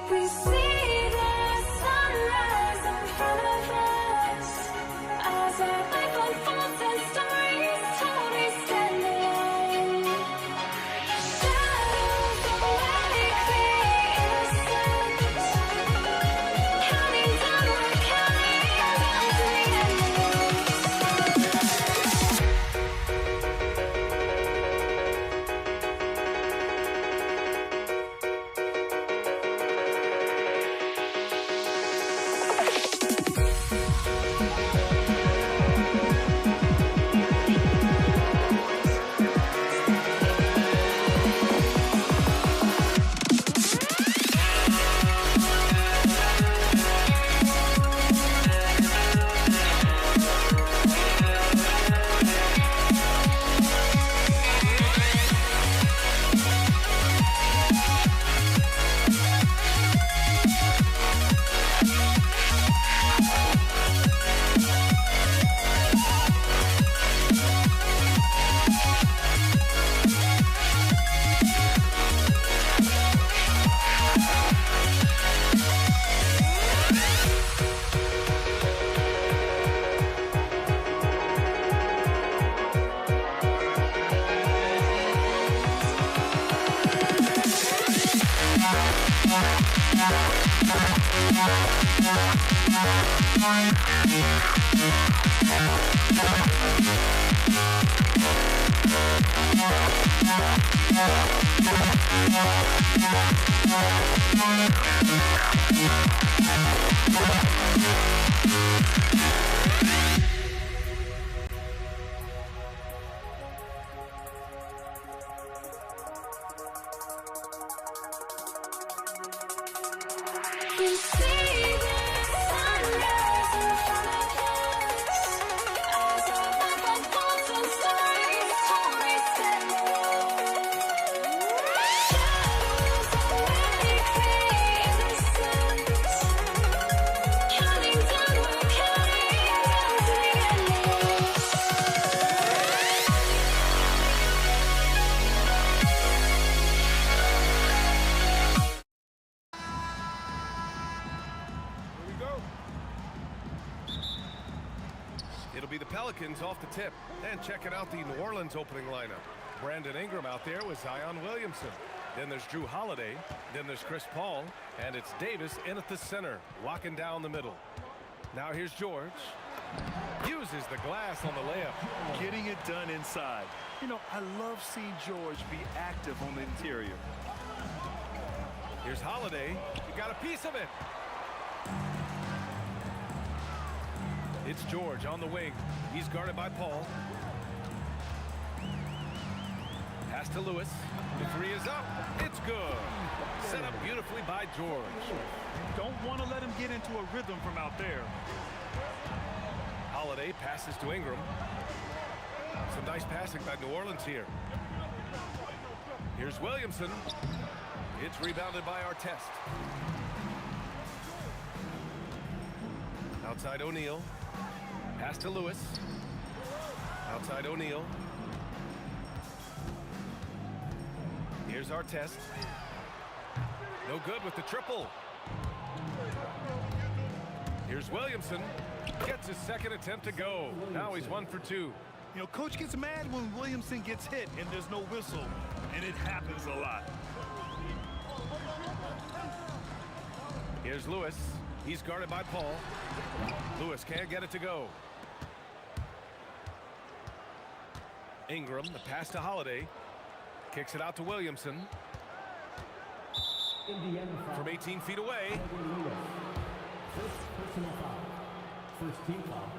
We see the sunrise in front of us as our life unfolds and stories told. We stand alone. Shadows awake the innocent, counting down, we're counting down to the We see the sunrise in front of us as our life unfolds and stories told. We stand alone. Shadows awake the innocent, counting down, we're counting down to the endless. Here we go. It'll be the Pelicans off the tip. And checking out the New Orleans opening lineup. Brandon Ingram out there with Zion Williamson. Then there's Drew Holiday. Then there's Chris Paul. And it's Davis in at the center, locking down the middle. Now here's George. Uses the glass on the layup. Getting it done inside. You know, I love seeing George be active on the interior. Here's Holiday. You got a piece of it. It's George on the wing. He's guarded by Paul. Pass to Lewis. The three is up. It's good. Set up beautifully by George. Don't want to let him get into a rhythm from out there. Holiday passes to Ingram. Some nice passing by New Orleans here. Here's Williamson. It's rebounded by Artest. Outside O'Neal. Pass to Lewis. Outside O'Neal. Here's Artest. No good with the triple. Here's Williamson. Gets his second attempt to go. Now he's 1 for 2. You know, coach gets mad when Williamson gets hit and there's no whistle, and it happens a lot. Here's Lewis. He's guarded by Paul. Lewis can't get it to go. Ingram, the pass to Holiday. Kicks it out to Williamson. From 18 feet away. First personal foul. First team foul.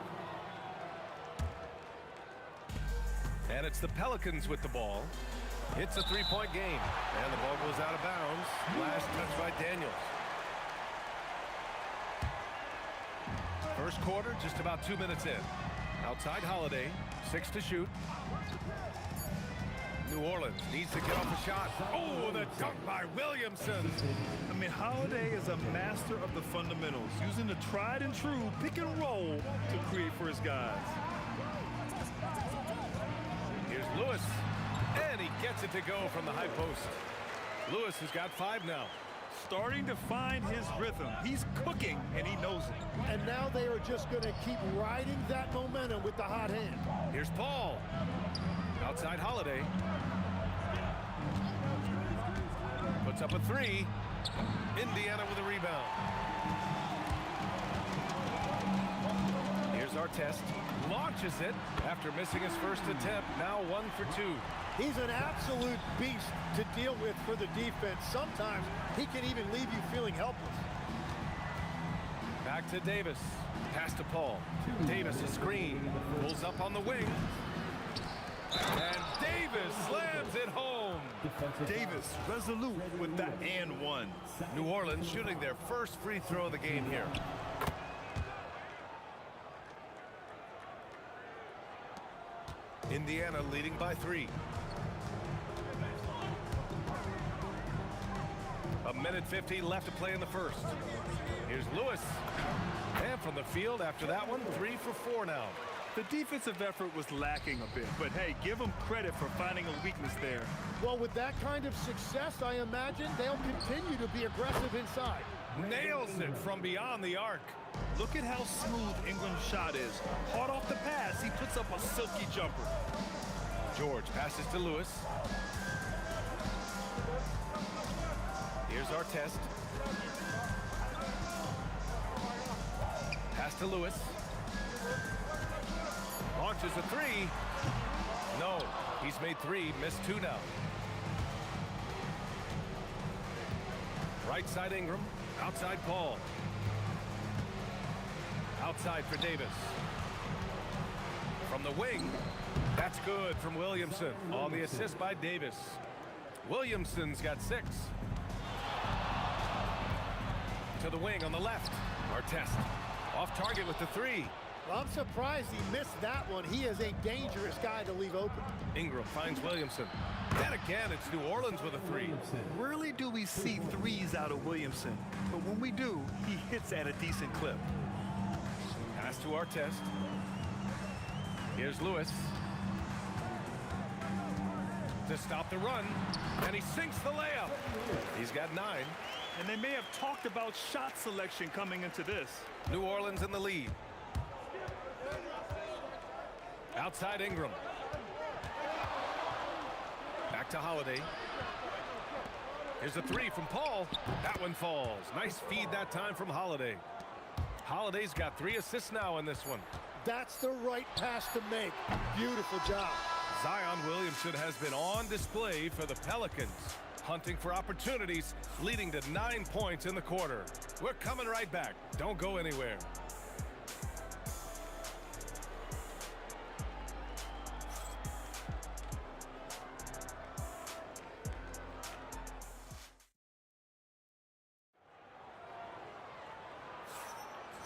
And it's the Pelicans with the ball. It's a three-point game. And the ball goes out of bounds. Last touch by Daniels. First quarter, just about 2 minutes in. Outside Holiday, 6 to shoot. New Orleans needs to get off a shot. Oh, the dunk by Williamson. I mean, Holiday is a master of the fundamentals, using the tried and true pick and roll to create for his guys. Here's Lewis, and he gets it to go from the high post. Lewis has got 5 now. starting to find his rhythm. He's cooking, and he knows it. And now they are just going to keep riding that momentum with the hot hand. Here's Paul. Outside Holiday. Puts up a three. Indiana with a rebound. Here's Artest. Launches it after missing his first attempt. Now 1 for 2. He's an absolute beast to deal with for the defense. Sometimes he can even leave you feeling helpless. Back to Davis. Pass to Paul. Davis a screen. Pulls up on the wing. And Davis slams it home. Davis resolute with that and one. New Orleans shooting their first free throw of the game here. Indiana leading by 3. A minute 15 left to play in the first. Here's Lewis. And from the field after that one, 3 for 4 now. The defensive effort was lacking a bit, but hey, give them credit for finding a weakness there. Well, with that kind of success, I imagine they'll continue to be aggressive inside. Nails it from beyond the arc. Look at how smooth Ingram's shot is. Hard off the pass, he puts up a silky jumper. George passes to Lewis. Here's Artest. Pass to Lewis. Launches a three. No, he's made 3, missed 2 now. Right side Ingram, outside Paul. Outside for Davis. From the wing, that's good from Williamson on the assist by Davis. Williamson's got 6. To the wing on the left, Artest. Off target with the 3. Well, I'm surprised he missed that one. He is a dangerous guy to leave open. Ingram finds Williamson. And again, it's New Orleans with a 3. Rarely do we see threes out of Williamson, but when we do, he hits at a decent clip. Pass to Artest. Here's Lewis. To stop the run, and he sinks the layup. He's got 9. And they may have talked about shot selection coming into this. New Orleans in the lead. Outside Ingram. Back to Holiday. Here's a 3 from Paul. That one falls. Nice feed that time from Holiday. Holiday's got 3 assists now in this one. That's the right pass to make. Beautiful job. Zion Williamson has been on display for the Pelicans, hunting for opportunities, leading to 9 points in the quarter. We're coming right back. Don't go anywhere.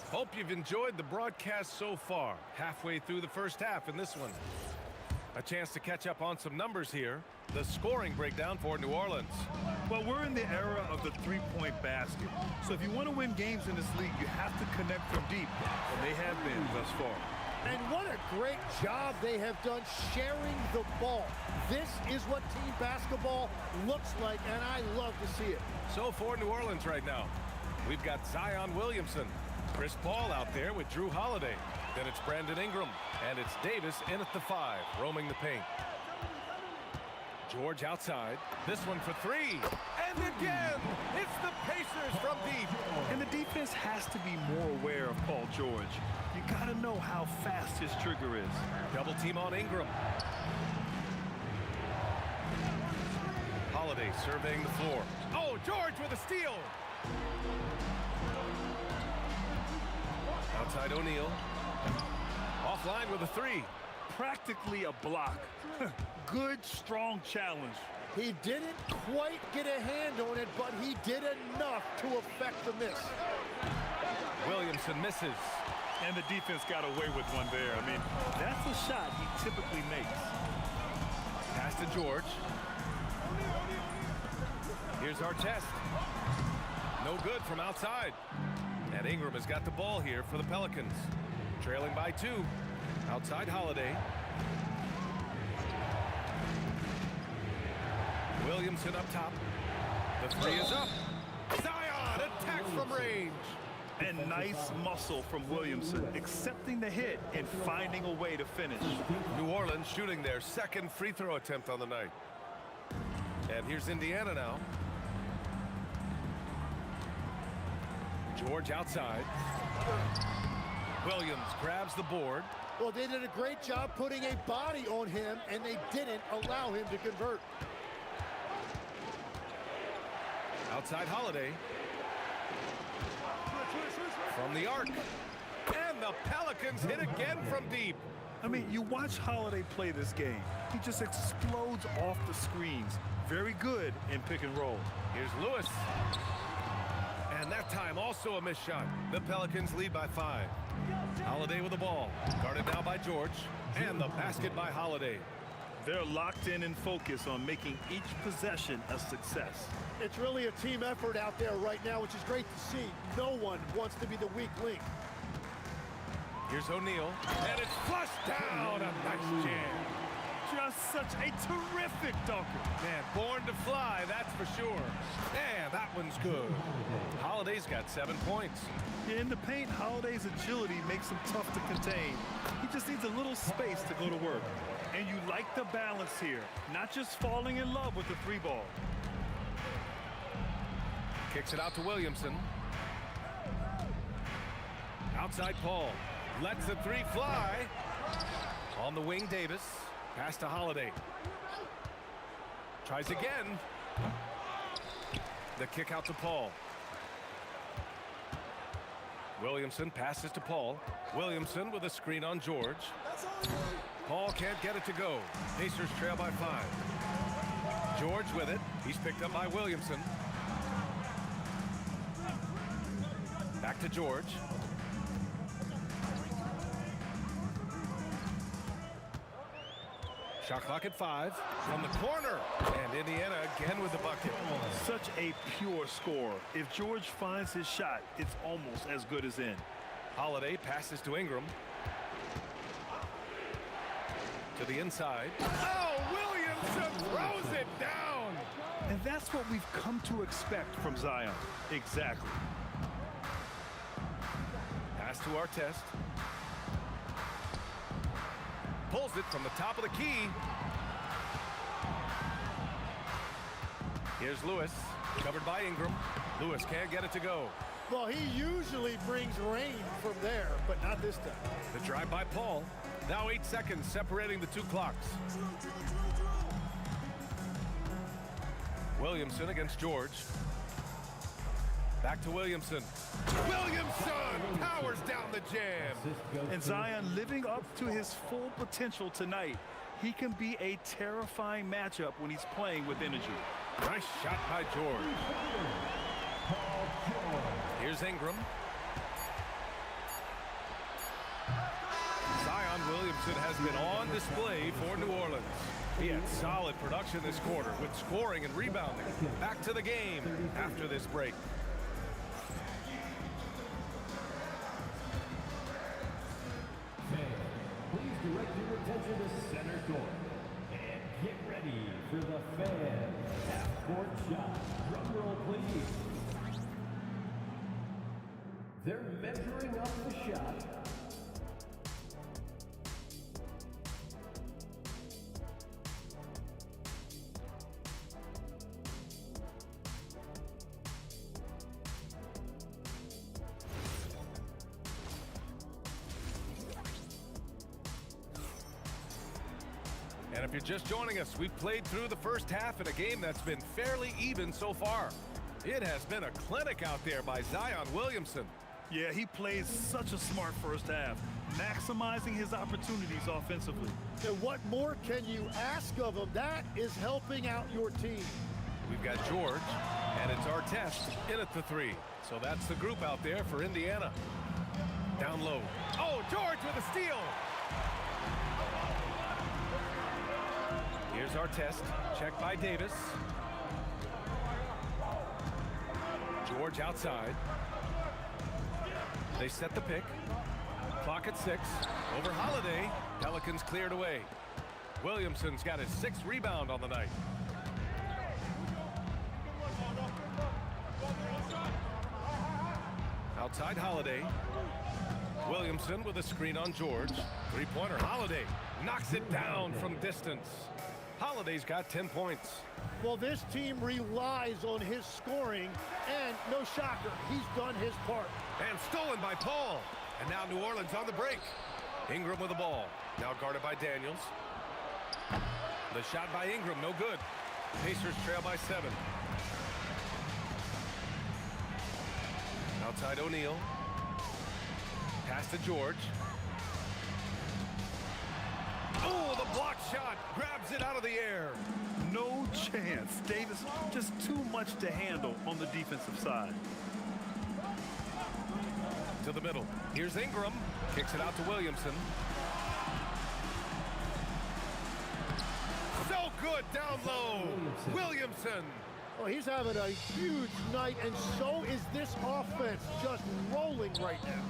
Hope you've enjoyed the broadcast so far. Halfway through the first half in this one. A chance to catch up on some numbers here. The scoring breakdown for New Orleans. Well, we're in the era of the three-point basket. So if you want to win games in this league, you have to connect from deep. And they have been thus far. And what a great job they have done sharing the ball. This is what team basketball looks like, and I love to see it. So for New Orleans right now, we've got Zion Williamson, Chris Paul out there with Drew Holiday. Then it's Brandon Ingram, and it's Davis in at the 5, roaming the paint. George outside. This one for 3. And again, it's the Pacers from deep. And the defense has to be more aware of Paul George. You got to know how fast his trigger is. Double team on Ingram. Holiday surveying the floor. Oh, George with a steal. Outside O'Neal. Offline with a 3. Practically a block. Good, strong challenge. He didn't quite get a hand on it, but he did enough to affect the miss. Williamson misses. And the defense got away with one there. I mean, that's a shot he typically makes. Pass to George. Here's Artest. No good from outside. And Ingram has got the ball here for the Pelicans. Trailing by 2. Outside Holiday. Williamson up top. The 3 is up. And nice muscle from Williamson, accepting the hit and finding a way to finish. New Orleans shooting their second free throw attempt on the night. And here's Indiana now. George outside. Williams grabs the board. Well, they did a great job putting a body on him, and they didn't allow him to convert. Outside Holiday. From the arc. And the Pelicans hit again from deep. I mean, you watch Holiday play this game. He just explodes off the screens. Very good in pick and roll. Here's Lewis. And that time also a missed shot. The Pelicans lead by 5. Holiday with the ball. Guarded now by George. And the basket by Holiday. They're locked in and focused on making each possession a success. It's really a team effort out there right now, which is great to see. No one wants to be the weak link. Here's O'Neal. And it's flushed down. A nice jam. Just such a terrific dunker. Man, born to fly, that's for sure. And that one's good. Holiday's got 7 points. In the paint, Holiday's agility makes him tough to contain. He just needs a little space to go to work. And you like the balance here, not just falling in love with the 3-ball. Kicks it out to Williamson. Outside Paul. Lets the 3 fly. On the wing, Davis. Pass to Holiday. Tries again. The kick out to Paul. Williamson passes to Paul. Williamson with a screen on George. Paul can't get it to go. Pacers trail by 5. George with it. He's picked up by Williamson. Back to George. Shot clock at 5. From the corner. And Indiana again with the bucket. Such a pure score. If George finds his shot, it's almost as good as in. Holiday passes to Ingram. To the inside. Oh, Williamson throws it down. And that's what we've come to expect from Zion. Exactly. Pass to Artest. Pulls it from the top of the key. Here's Lewis, covered by Ingram. Lewis can't get it to go. Well, he usually brings rain from there, but not this time. The drive by Paul. Now 8 seconds separating the 2 clocks. Williamson against George. Back to Williamson. Williamson powers down the jam. And Zion living up to his full potential tonight. He can be a terrifying matchup when he's playing with energy. Nice shot by George. Here's Ingram. Zion Williamson has been on display for New Orleans. He had solid production this quarter with scoring and rebounding. Back to the game after this break. Please direct your attention to center court. And get ready for the fan half-court shot. Drum roll, please. They're measuring up the shot. And if you're just joining us, we've played through the first half in a game that's been fairly even so far. It has been a clinic out there by Zion Williamson. Yeah, he plays such a smart first half, maximizing his opportunities offensively. And what more can you ask of him? That is helping out your team. We've got George, and it's Artest in at the 3. So that's the group out there for Indiana. Down low. Oh, George with a steal. Here's Artest, checked by Davis. George outside. They set the pick. Clock at 6. Over Holiday. Pelicans cleared away. Williamson's got his 6th rebound on the night. Outside Holiday. Williamson with a screen on George. Three-pointer. Holiday knocks it down from distance. Holiday's got 10 points. Well, this team relies on his scoring, and no shocker, he's done his part. And stolen by Paul. And now New Orleans on the break. Ingram with the ball. Now guarded by Daniels. The shot by Ingram, no good. Pacers trail by 7. Outside O'Neal. Pass to George. Oh, the block shot. Grabs it out of the air. No chance. Davis just too much to handle on the defensive side. To the middle. Here's Ingram. Kicks it out to Williamson. So good down low. Williamson. Well, he's having a huge night, and so is this offense, just rolling right now.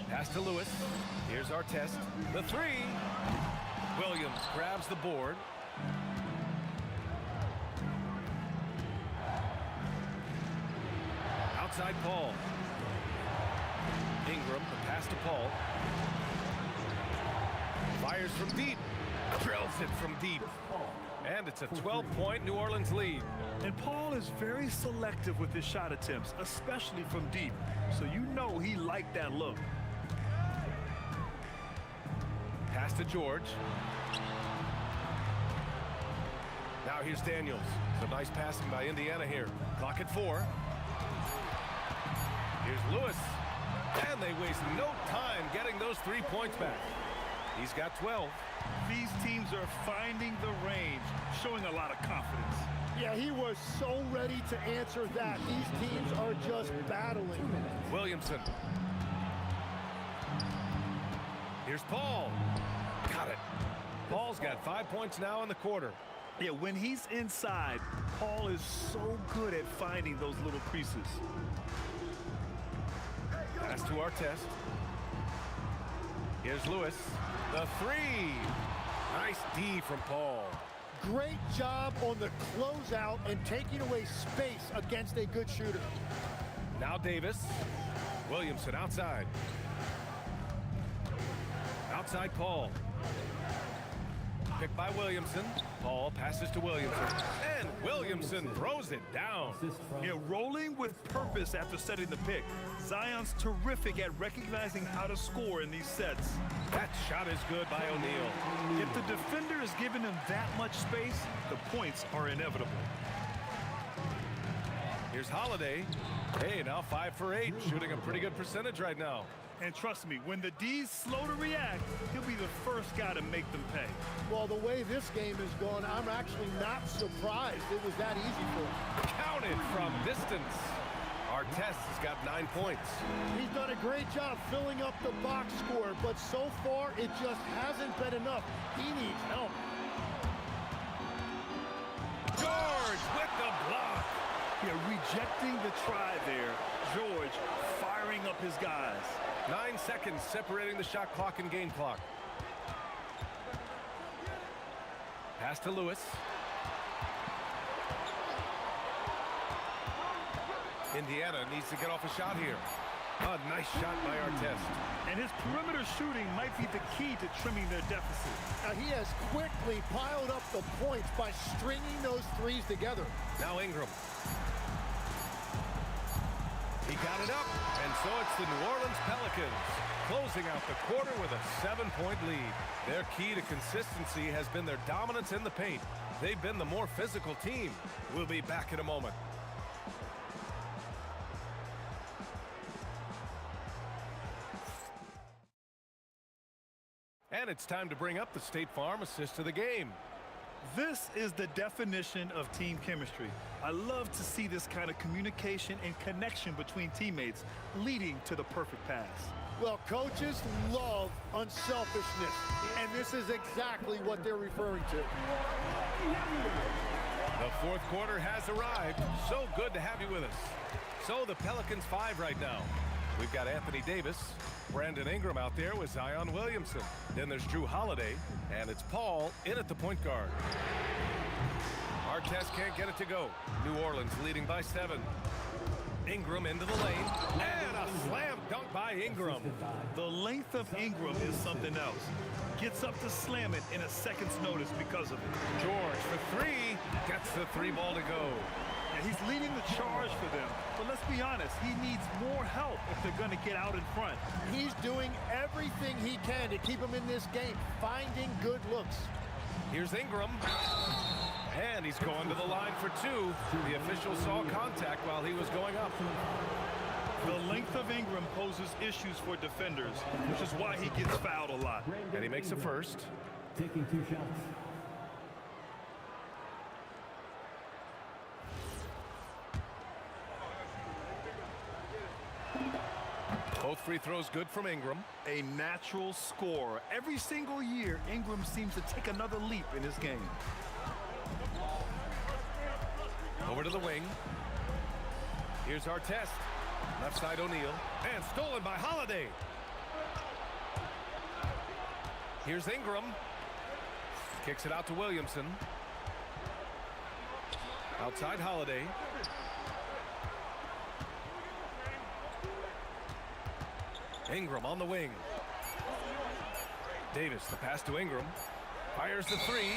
Pass to Lewis. Here's our test. The three. Williams grabs the board. Outside Paul. Ingram, the pass to Paul. Fires from deep. Drills it from deep. And it's a 12-point New Orleans lead. And Paul is very selective with his shot attempts, especially from deep. So you know he liked that look. Pass to George. Now here's Daniels. Some nice passing by Indiana here. Clock at 4. Here's Lewis. And they waste no time getting those 3 points back. He's got 12. These teams are finding the range, showing a lot of confidence. Yeah, he was so ready to answer that. These teams are just battling. Williamson. Here's Paul. Got it. Paul's got 5 points now in the quarter. Yeah, when he's inside, Paul is so good at finding those little creases. Pass to our test. Here's Lewis. The three. Nice D from Paul. Great job on the closeout and taking away space against a good shooter. Now Davis. Williamson outside. Outside Paul. Picked by Williamson. Paul passes to Williamson. And Williamson throws it down. Yeah, rolling with purpose after setting the pick. Zion's terrific at recognizing how to score in these sets. That shot is good by O'Neal. If the defender is giving him that much space, the points are inevitable. Here's Holiday. Hey, now 5 for 8. Shooting a pretty good percentage right now. And trust me, when the D's slow to react, he'll be the first guy to make them pay. Well, the way this game is going, I'm actually not surprised it was that easy for him. Counted from distance. Artest has got 9 points. He's done a great job filling up the box score, but so far it just hasn't been enough. He needs help. George with the block. Yeah, rejecting the try there. George firing up his guys. 9 seconds separating the shot clock and game clock. Pass to Lewis. Indiana needs to get off a shot here. A nice shot by Artest. And his perimeter shooting might be the key to trimming their deficit. Now he has quickly piled up the points by stringing those threes together. Now Ingram. He got it up, and so it's the New Orleans Pelicans closing out the quarter with a 7-point lead. Their key to consistency has been their dominance in the paint. They've been the more physical team. We'll be back in a moment. And it's time to bring up the State Farm assist of the game. This is the definition of team chemistry. I love to see this kind of communication and connection between teammates leading to the perfect pass. Well, coaches love unselfishness, and this is exactly what they're referring to. The fourth quarter has arrived. So good to have you with us. So the Pelicans 5 right now. We've got Anthony Davis, Brandon Ingram out there with Zion Williamson. Then there's Drew Holiday, and it's Paul in at the point guard. Artest can't get it to go. New Orleans leading by 7. Ingram into the lane. And a slam dunk by Ingram. The length of Ingram is something else. Gets up to slam it in a second's notice because of it. George for three. Gets the three ball to go. And he's leading the charge for them. But let's be honest, he needs more help if they're going to get out in front. He's doing everything he can to keep him in this game, finding good looks. Here's Ingram. And he's going to the line for two. The official saw contact while he was going up. The length of Ingram poses issues for defenders, which is why he gets fouled a lot. And he makes a first. Taking 2 shots. Both free throws good from Ingram. A natural scorer. Every single year, Ingram seems to take another leap in his game. Over to the wing. Here's our test. Left side O'Neal. And stolen by Holiday. Here's Ingram. Kicks it out to Williamson. Outside Holiday. Ingram on the wing. Davis, the pass to Ingram. Fires the three.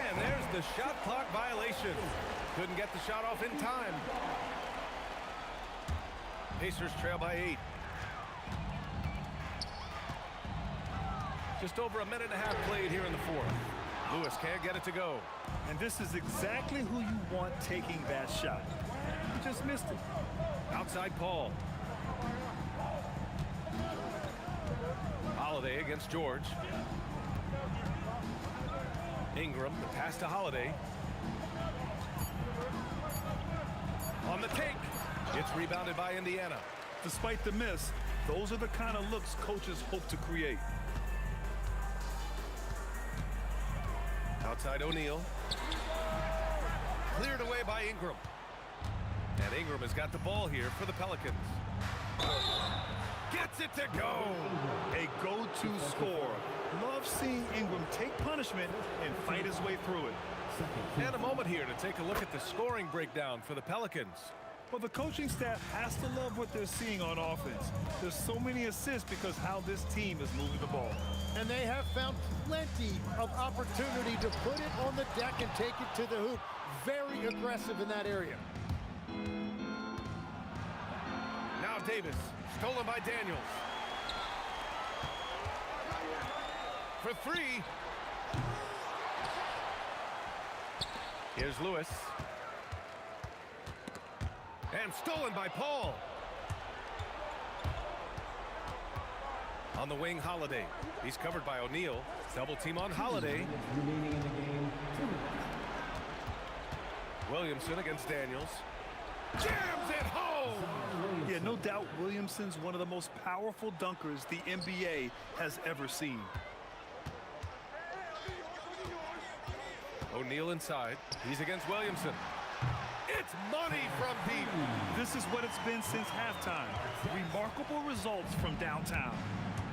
And there's the shot clock violation. Couldn't get the shot off in time. Pacers trail by 8. Just over a minute and a half played here in the fourth. Lewis can't get it to go. And this is exactly who you want taking that shot. He just missed it. Outside Paul. Holiday against George. Ingram, the pass to Holiday. On the take. It's rebounded by Indiana. Despite the miss, those are the kind of looks coaches hope to create. Outside O'Neal. Cleared away by Ingram. And Ingram has got the ball here for the Pelicans. Gets it to go. A go-to scorer. Love seeing Ingram take punishment and fight his way through it. And a moment here to take a look at the scoring breakdown for the Pelicans. Well, the coaching staff has to love what they're seeing on offense. There's so many assists because how this team is moving the ball. And they have found plenty of opportunity to put it on the deck and take it to the hoop. Very aggressive in that area. Now Davis, stolen by Daniels. For three. Here's Lewis. And stolen by Paul. On the wing, Holiday. He's covered by O'Neal. Double team on Holiday. Remaining in the game, 2 minutes. Williamson against Daniels. Jams it home! Yeah, no doubt Williamson's one of the most powerful dunkers the NBA has ever seen. O'Neal inside. He's against Williamson. It's money from deep. This is what it's been since halftime. Remarkable results from downtown.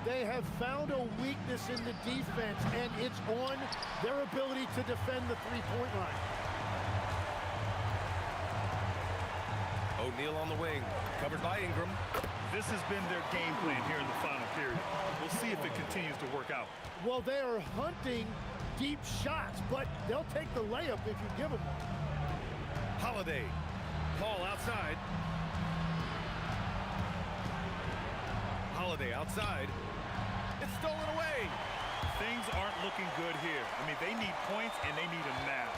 They have found a weakness in the defense, and it's on their ability to defend the three-point line. O'Neal on the wing, covered by Ingram. This has been their game plan here in the final period. We'll see if it continues to work out. Well, they are hunting deep shots, but they'll take the layup if you give them one. Holiday. Paul outside. Holiday outside. It's stolen away. Things aren't looking good here. I mean, they need points, and they need them now.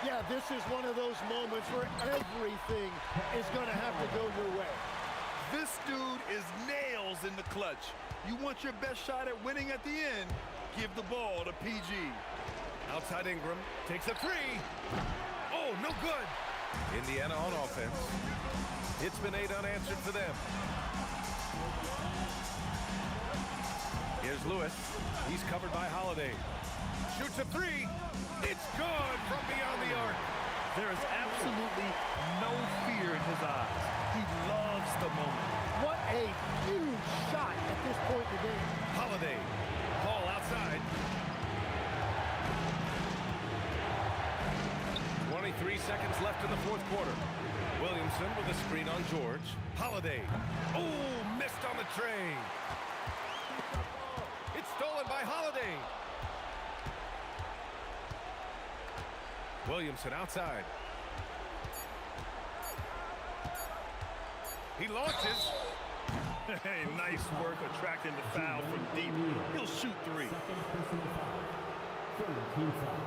Yeah, this is one of those moments where everything is going to have to go your way. This dude is nails in the clutch. You want your best shot at winning at the end, give the ball to PG. Outside Ingram. Takes a three. Oh, no good. Indiana on offense. It's been 8 unanswered for them. Here's Lewis. He's covered by Holiday. Shoots a three. It's good from beyond the arc. There is absolutely no fear in his eyes. He loves the moment. What a huge shot at this point in the game. Holiday. Paul outside. 23 seconds left in the fourth quarter. Williamson Williamson with a screen on George. Holiday. Oh, missed on the tray. It's stolen by Holiday. Williamson outside. He launches. Hey, nice work attracting the foul from deep. He'll shoot three. Second personal foul. Third team foul.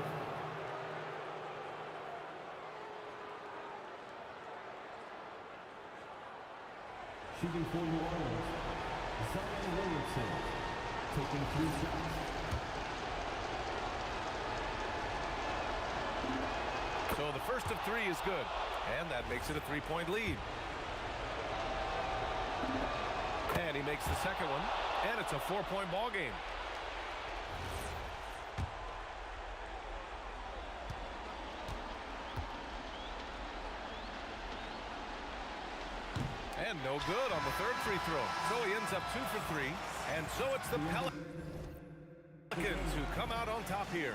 Shooting for New Orleans, Zion Williamson, taking 3 shots. So the first of 3 is good, and that makes it a 3-point lead. And he makes the second one, and it's a 4-point ball game. And no good on the third free throw. So he ends up 2 for 3, and so it's the Pelicans who come out on top here.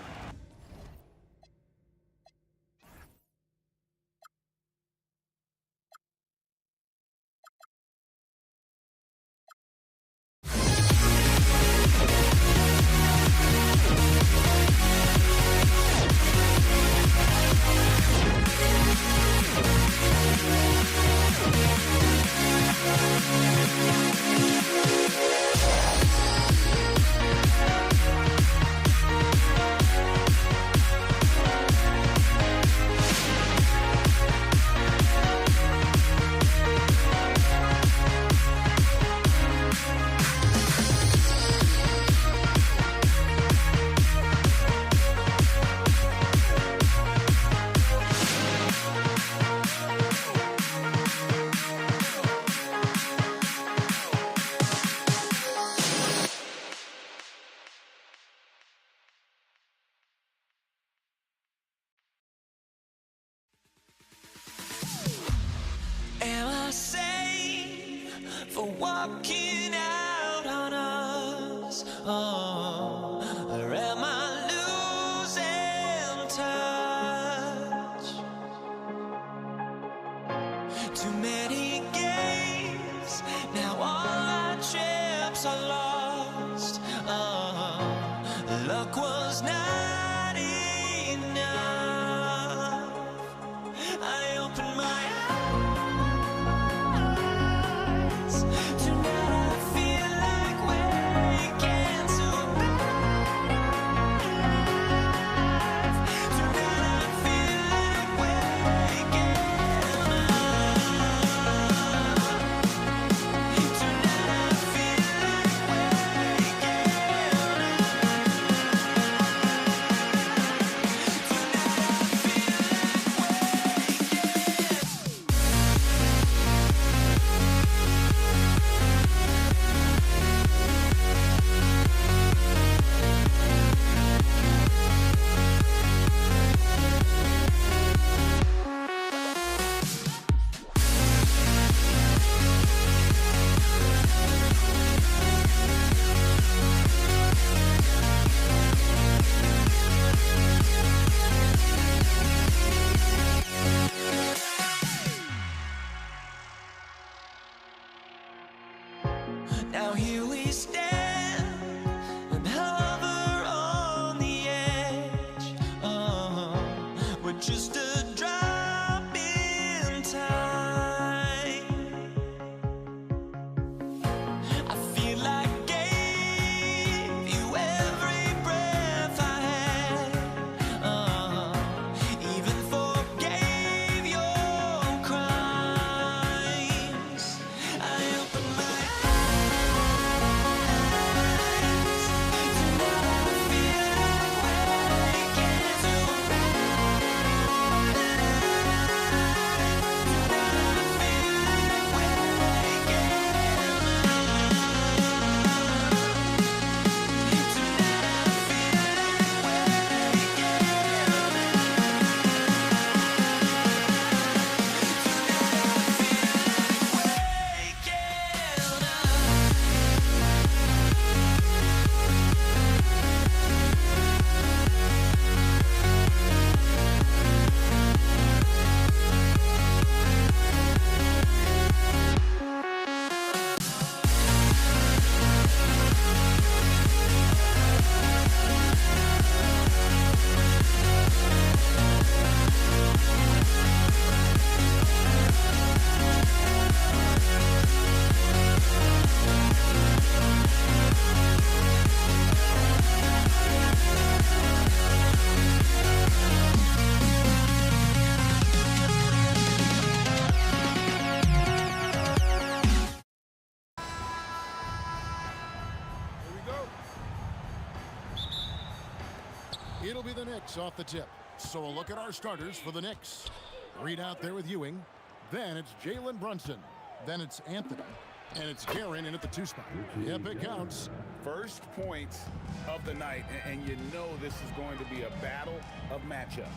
Am I sane for walking out on us? Oh, or am I losing touch? Too many games, now all our chips are lost. Oh, luck was not enough. I opened my Now here we stand and hover on the edge. Oh, we're just a drop in time. I feel like I gave you every breath I had. Even forgave your crimes. I opened my eyes. It'll be the Knicks off the tip. So a look at our starters for the Knicks. Reed out there with Ewing. Then it's Jalen Brunson. Then it's Anthony. And it's Guerin in at the 2 spot. Yep, it counts. First points of the night, and you know this is going to be a battle of matchups.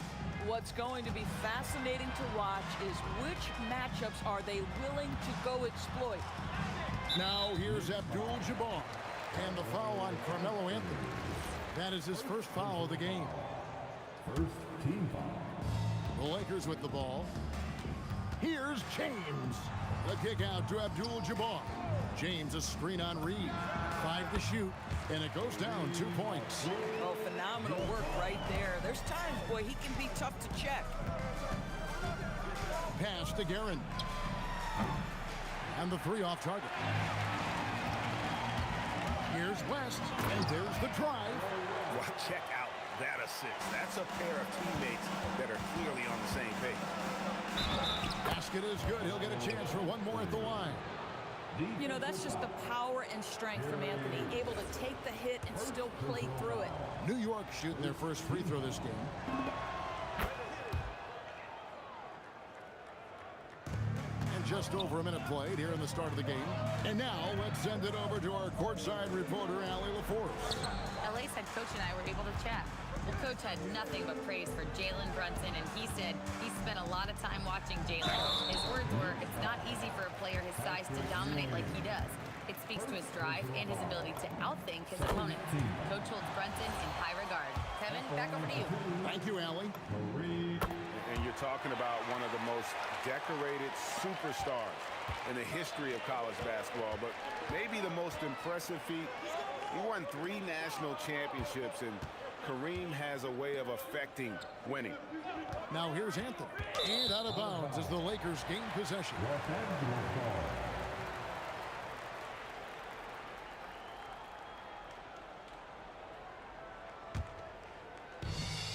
What's going to be fascinating to watch is which matchups are they willing to go exploit. Now here's Abdul-Jabbar. And the foul on Carmelo Anthony. That is his first foul of the game. First team foul. The Lakers with the ball. Here's James. The kick out to Abdul-Jabbar. James a screen on Reed. 5 to shoot, and it goes down 2 points. Oh, phenomenal work right there. There's times, boy, he can be tough to check. Pass to Guerin. And the 3 off target. Here's West, and there's the drive. Well, check out that assist. That's a pair of teammates that are clearly on the same page. Basket is good. He'll get a chance for one more at the line. You know, that's just the power and strength from Anthony, able to take the hit and still play through it. New York shooting their first free throw this game. And just over a minute played here in the start of the game. And now let's send it over to our courtside reporter, Allie LaForce. LA's head coach and I were able to chat. Well, Coach had nothing but praise for Jalen Brunson, and he said he spent a lot of time watching Jalen. His words were, it's not easy for a player his size to dominate like he does. It speaks to his drive and his ability to outthink his opponents. Coach holds Brunson in high regard. Kevin, back over to you. Thank you, Allie. And you're talking about one of the most decorated superstars in the history of college basketball, but maybe the most impressive feat. He won 3 national championships, and Kareem has a way of affecting winning. Now here's Anthony. And out of bounds as the Lakers gain possession.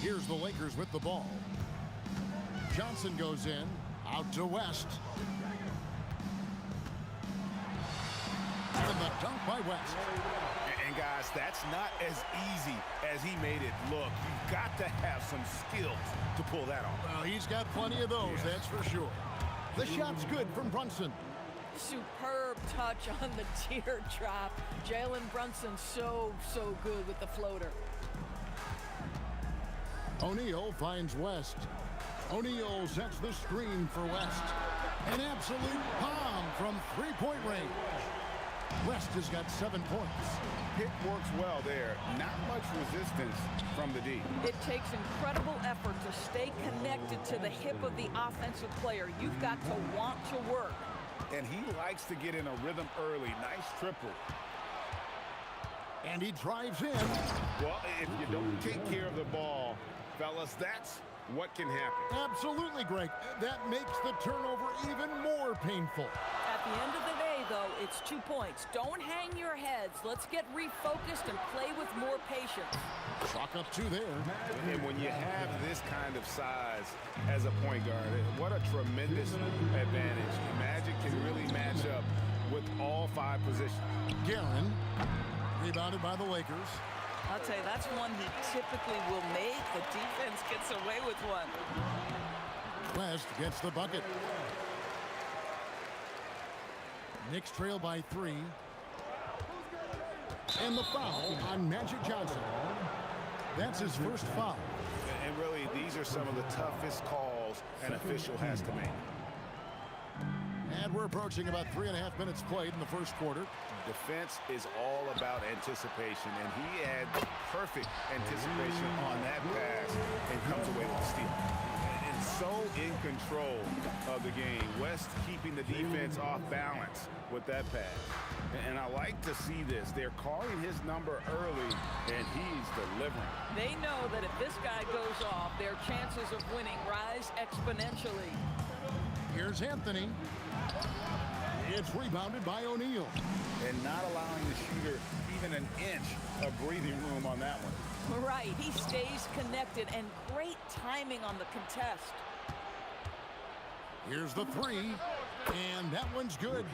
Here's the Lakers with the ball. Johnson goes in. Out to West. And the dunk by West. And guys, that's not as easy as he made it look. You've got to have some skills to pull that off. Well, he's got plenty of those, that's for sure. The shot's good from Brunson. Superb touch on the teardrop. Jalen Brunson so good with the floater. O'Neal finds West. O'Neal sets the screen for West. An absolute bomb from 3-point range. West has got 7 points. Pick works well there. Not much resistance from the D. It takes incredible effort to stay connected to the hip of the offensive player. You've got to want to work. And he likes to get in a rhythm early. Nice triple. And he drives in. Well, if you don't take care of the ball, fellas, that's what can happen. Absolutely, Greg. That makes the turnover even more painful. At the end of the day, though, it's 2 points. Don't hang your heads. Let's get refocused and play with more patience. Chalk up 2 there. And when you have this kind of size as a point guard, what a tremendous advantage. Magic can really match up with all 5 positions. Guerin, rebounded by the Lakers. I'll tell you, that's one he typically will make. The defense gets away with one. West gets the bucket. Knicks trail by 3. And the foul on Magic Johnson. That's his first foul. And really, these are some of the toughest calls an official has to make. And we're approaching about 3.5 minutes played in the first quarter. Defense is all about anticipation, and he had perfect anticipation on that pass and comes away with the steal. And so in control of the game. West keeping the defense off balance with that pass. And I like to see this. They're calling his number early, and he's delivering. They know that if this guy goes off, their chances of winning rise exponentially. Here's Anthony. It's rebounded by O'Neal. And not allowing the shooter even an inch of breathing room on that one. Right, he stays connected, and great timing on the contest. Here's the 3, and that one's good.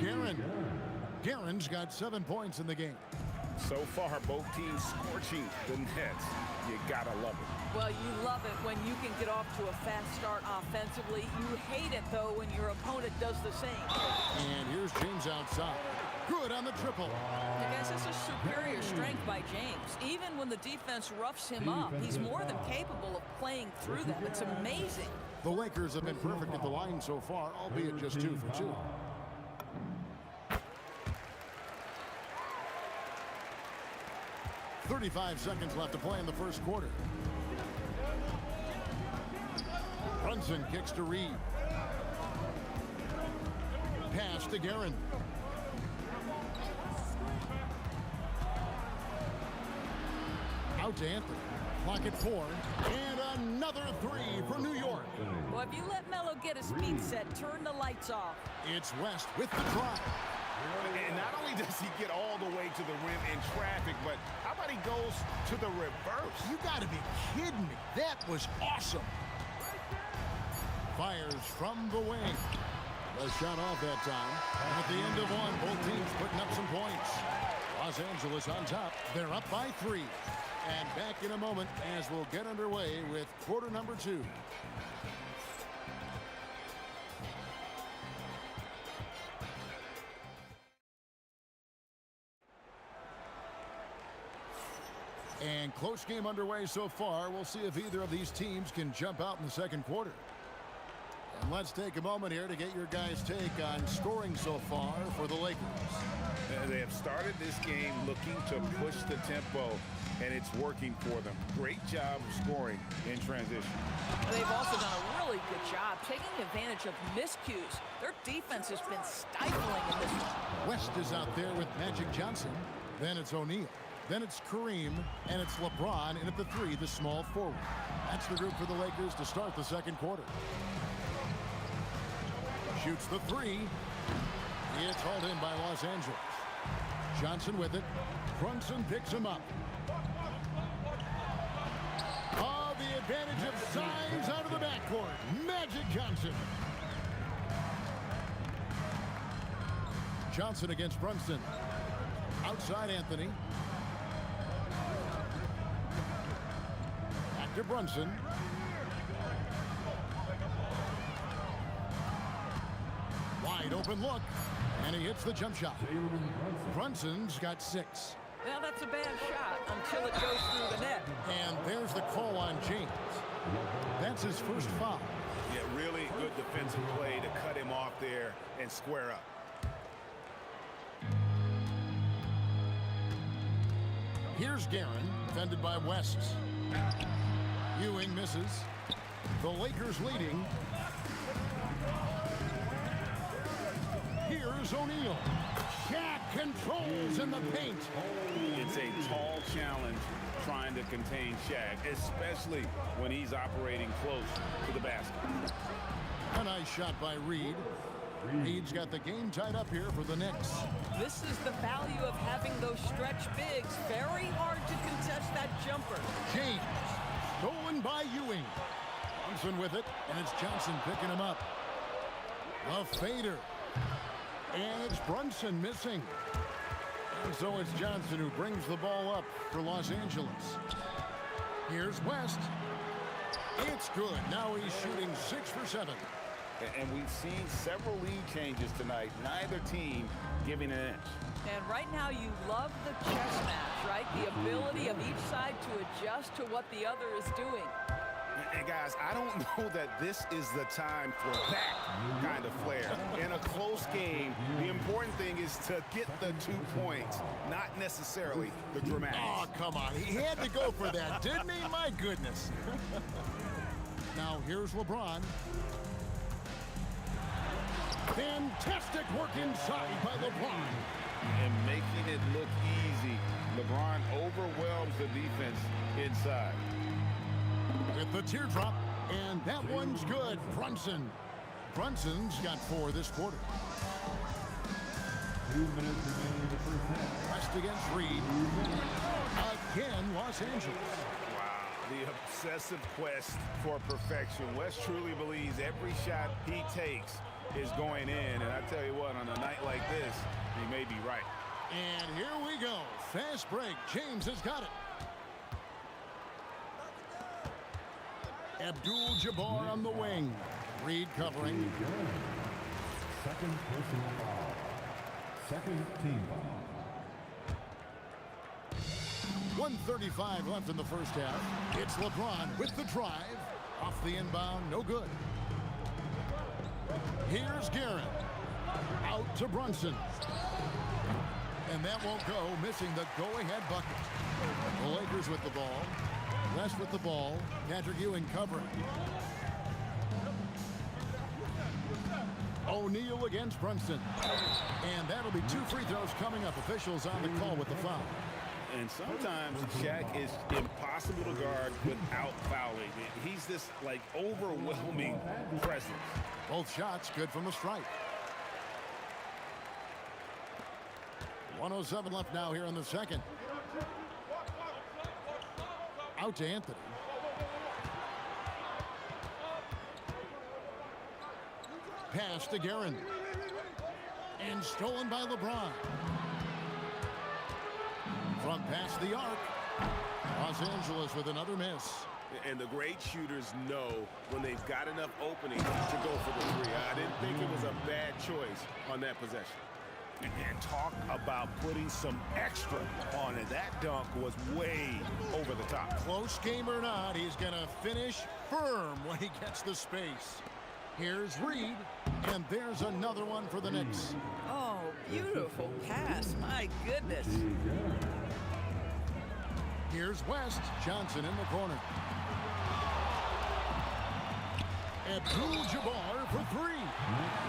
Guerin's got 7 points in the game. So far, both teams scorching the Nets. You gotta love it. Well, you love it when you can get off to a fast start offensively. You hate it, though, when your opponent does the same. And here's James outside. Good on the triple. I guess this is superior strength by James. Even when the defense roughs him up, he's more than capable of playing through them. It's amazing. The Lakers have been perfect at the line so far, albeit just 2 for 2. "35 seconds left to play in the first quarter. Brunson kicks to Reed. Pass to Guerin. Out to Anthony. Clock at 4. And another 3 for New York. Well, if you let Melo get his feet set, turn the lights off. It's West with the drive. And not only does he get all the way to the rim in traffic, but how about he goes to the reverse? You got to be kidding me. That was awesome. Fires from the wing. A shot off that time. And at the end of one, both teams putting up some points. Los Angeles on top. They're up by 3. And back in a moment as we'll get underway with quarter number 2. And close game underway so far. We'll see if either of these teams can jump out in the second quarter. And let's take a moment here to get your guys' take on scoring so far for the Lakers. They have started this game looking to push the tempo, and it's working for them. Great job of scoring in transition. They've also done a really good job taking advantage of miscues. Their defense has been stifling in this one. West is out there with Magic Johnson. Then it's O'Neal. Then it's Kareem, and it's LeBron, and at the 3, the small forward. That's the group for the Lakers to start the second quarter. Shoots the 3. It's hauled in by Los Angeles. Johnson with it. Brunson picks him up. Oh, the advantage of size out of the backcourt. Magic Johnson. Johnson against Brunson. Outside Anthony. Back to Brunson. Wide open look. And he hits the jump shot. Brunson's got 6. Now that's a bad shot until it goes through the net. And there's the call on James. That's his first foul. Yeah, really good defensive play to cut him off there and square up. Here's Guerin, defended by West. Ewing misses. The Lakers leading. Here's O'Neal. Shaq controls in the paint. It's a tall challenge trying to contain Shaq, especially when he's operating close to the basket. A nice shot by Reed. Reed's got the game tied up here for the Knicks. This is the value of having those stretch bigs. Very hard to contest that jumper. James, stolen by Ewing. Johnson with it, and it's Johnson picking him up. A fader. And it's Brunson missing. And so it's Johnson who brings the ball up for Los Angeles. Here's West. It's good. Now he's shooting 6 for 7. And we've seen several lead changes tonight. Neither team giving an inch. And right now you love the chess match, right? The ability of each side to adjust to what the other is doing. And guys, I don't know that this is the time for that kind of flair. In a close game, the important thing is to get the 2 points, not necessarily the dramatics. Oh, come on. He had to go for that, didn't he? My goodness. Now here's LeBron. Fantastic work inside by LeBron. And making it look easy. LeBron overwhelms the defense inside. With the teardrop, and that one's good. Brunson. Brunson's got 4 this quarter. 2 minutes remaining in the first half. West against Reed. Again, Los Angeles. Wow, the obsessive quest for perfection. West truly believes every shot he takes is going in, and I tell you what, on a night like this, he may be right. And here we go. Fast break. James has got it. Abdul-Jabbar on the wing. Reed covering. Second personal foul. Second team foul. 1:35 left in the first half. It's LeBron with the drive. Off the inbound, no good. Here's Guerin. Out to Brunson. And that won't go, missing the go-ahead bucket. The Lakers with the ball. West with the ball. Patrick Ewing covering. O'Neal against Brunson. And that'll be 2 free throws coming up. Officials on the call with the foul. And sometimes Shaq is impossible to guard without fouling. He's this, like, overwhelming presence. Both shots good from the stripe. 1:07 left now here in the second. Out to Anthony. Pass to Guerin. And stolen by LeBron. Front past the arc. Los Angeles with another miss. And the great shooters know when they've got enough opening to go for the three. I didn't think it was a bad choice on that possession. And talk about putting some extra on it. That dunk was way over the top. Close game or not, he's going to finish firm when he gets the space. Here's Reed, and there's another one for the Knicks. Oh, beautiful pass. My goodness. Here's West. Johnson in the corner. Abdul-Jabbar for 3.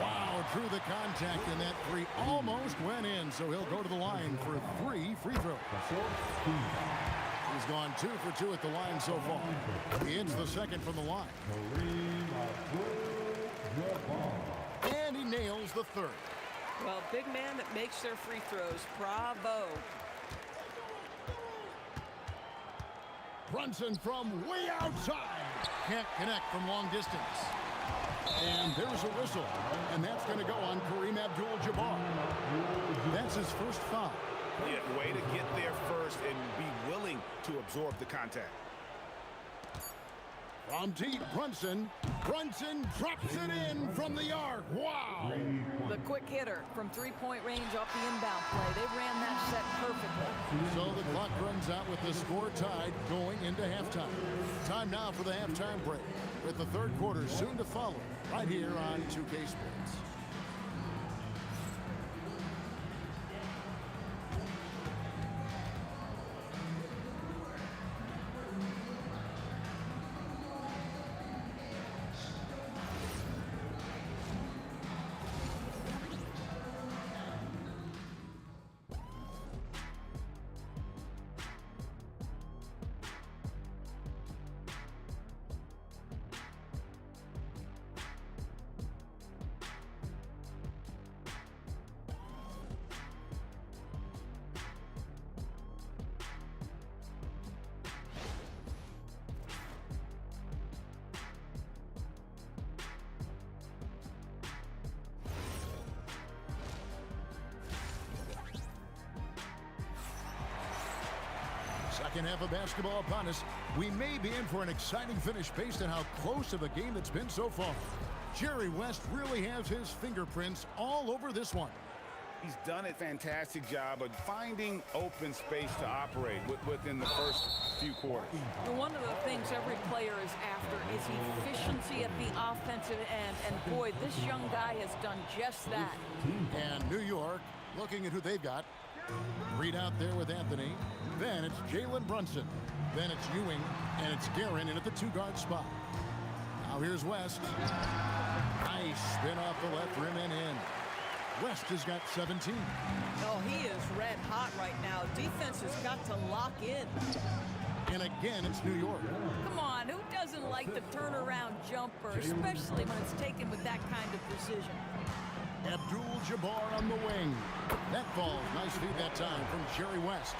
Wow, drew the contact, and that 3 almost went in, so he'll go to the line for 3 free throws. He's gone 2 for 2 at the line so far. He hits the second from the line. And he nails the third. Well, big man that makes their free throws. Bravo. Brunson from way outside. Can't connect from long distance. And there's a whistle. And that's going to go on Kareem Abdul-Jabbar. That's his first foul. Yeah, way to get there first and be willing to absorb the contact. From deep, Brunson. Brunson drops it in from the arc. Wow. The quick hitter from three-point range off the inbound play. They ran that set perfectly. So the clock runs out with the score tied going into halftime. Time now for the halftime break, with the third quarter soon to follow right here on 2K Sports. Second half of basketball upon us. We may be in for an exciting finish based on how close of a game it's been so far. Jerry West really has his fingerprints all over this one. He's done a fantastic job of finding open space to operate within the first few quarters. One of the things every player is after is efficiency at the offensive end. And boy, this young guy has done just that. And New York looking at who they've got. Reed out there with Anthony. Then it's Jalen Brunson. Then it's Ewing, and it's Guerin in at the 2-guard spot. Now here's West. Nice spin off the left rim and in. West has got 17. Oh, he is red hot right now. Defense has got to lock in. And again, it's New York. Come on, who doesn't like the turnaround jumper, especially when it's taken with that kind of precision? Abdul-Jabbar on the wing. That falls. Nice feed that time from Jerry West.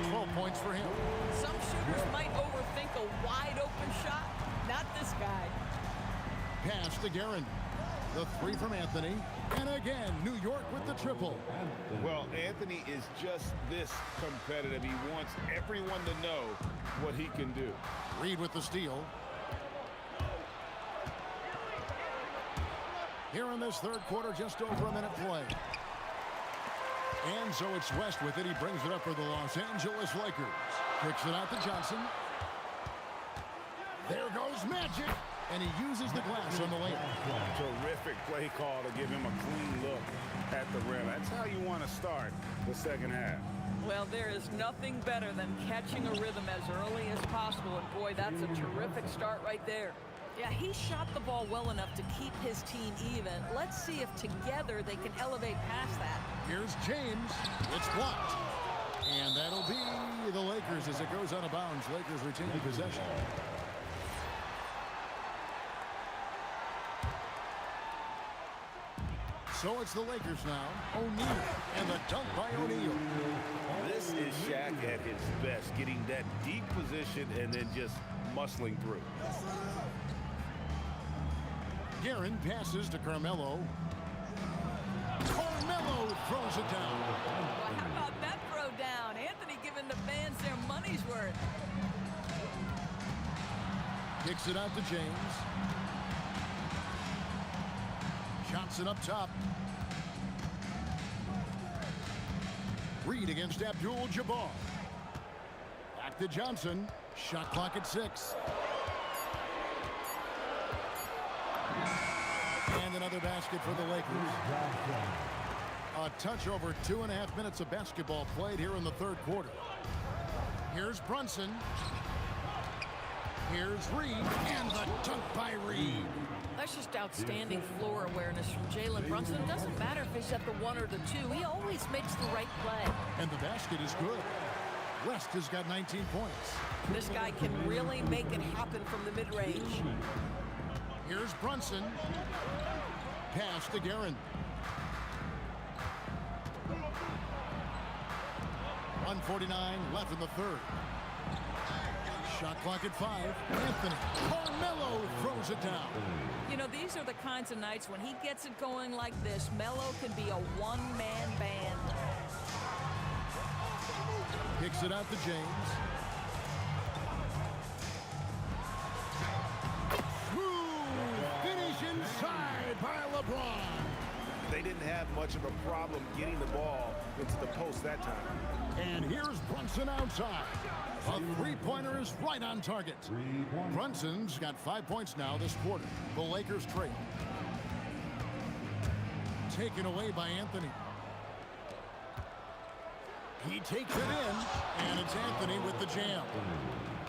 12 points for him. Some shooters might overthink a wide open shot. Not this guy. Pass to Guerin. The 3 from Anthony. And again, New York with the triple. Well, Anthony is just this competitive. He wants everyone to know what he can do. Reed with the steal. here in this third quarter, just over a minute play. And so it's West with it. He brings it up for the Los Angeles Lakers. Kicks it out to Johnson. There goes Magic. And he uses the glass on the layup. Terrific play call to give him a clean look at the rim. That's how you want to start the second half. Well, there is nothing better than catching a rhythm as early as possible. And boy, that's a terrific start right there. Yeah, he shot the ball well enough to keep his team even. Let's see if together they can elevate past that. Here's James. It's blocked. And that'll be the Lakers as it goes out of bounds. Lakers retaining possession. So it's the Lakers now. O'Neal. And the dunk by O'Neal. This is Shaq at his best, getting that deep position and then just muscling through. Guerin passes to Carmelo. Carmelo throws it down. Well, how about that throw down? Anthony giving the fans their money's worth. Kicks it out to James. Johnson up top. Reed against Abdul-Jabbar. Back to Johnson. Shot clock at 6. And another basket for the Lakers. A touch over 2.5 minutes of basketball played here in the third quarter. Here's Brunson. Here's Reed. And the dunk by Reed. That's just outstanding floor awareness from Jalen Brunson. It doesn't matter if he's at the 1 or the 2. He always makes the right play. And the basket is good. West has got 19 points. This guy can really make it happen from the mid-range. Here's Brunson. Pass to Guerin. 1:49 left in the third. Shot clock at 5. Anthony. Carmelo throws it down. You know, these are the kinds of nights when he gets it going like this, Melo can be a one-man band. Kicks it out to James. Smooth finish inside by LeBron. They didn't have much of a problem getting the ball into the post that time. And here's Brunson outside. A three-pointer is right on target. Brunson's got 5 points now this quarter. The Lakers trail. Taken away by Anthony. He takes it in, and it's Anthony with the jam.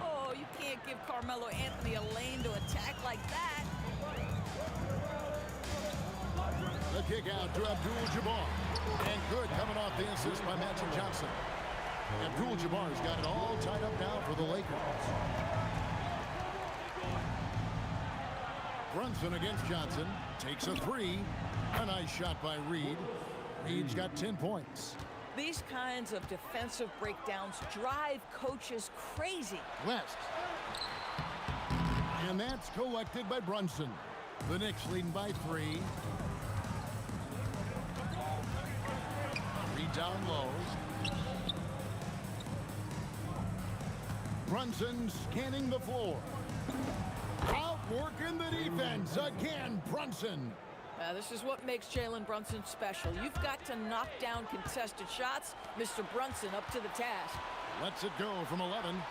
Oh, you can't give Carmelo Anthony a lane to attack like that. The kick out to Abdul-Jabbar. And good coming off the assist by Magic Johnson. Abdul-Jabbar's got it all tied up now for the Lakers. Brunson against Johnson. Takes a 3. A nice shot by Reed. Reed's got 10 points. These kinds of defensive breakdowns drive coaches crazy. West. And that's collected by Brunson. The Knicks leading by 3. Reed down low. Brunson scanning the floor. Outworking the defense. Again, Brunson. This is what makes Jalen Brunson special. You've got to knock down contested shots. Mr. Brunson up to the task. Lets it go from 11.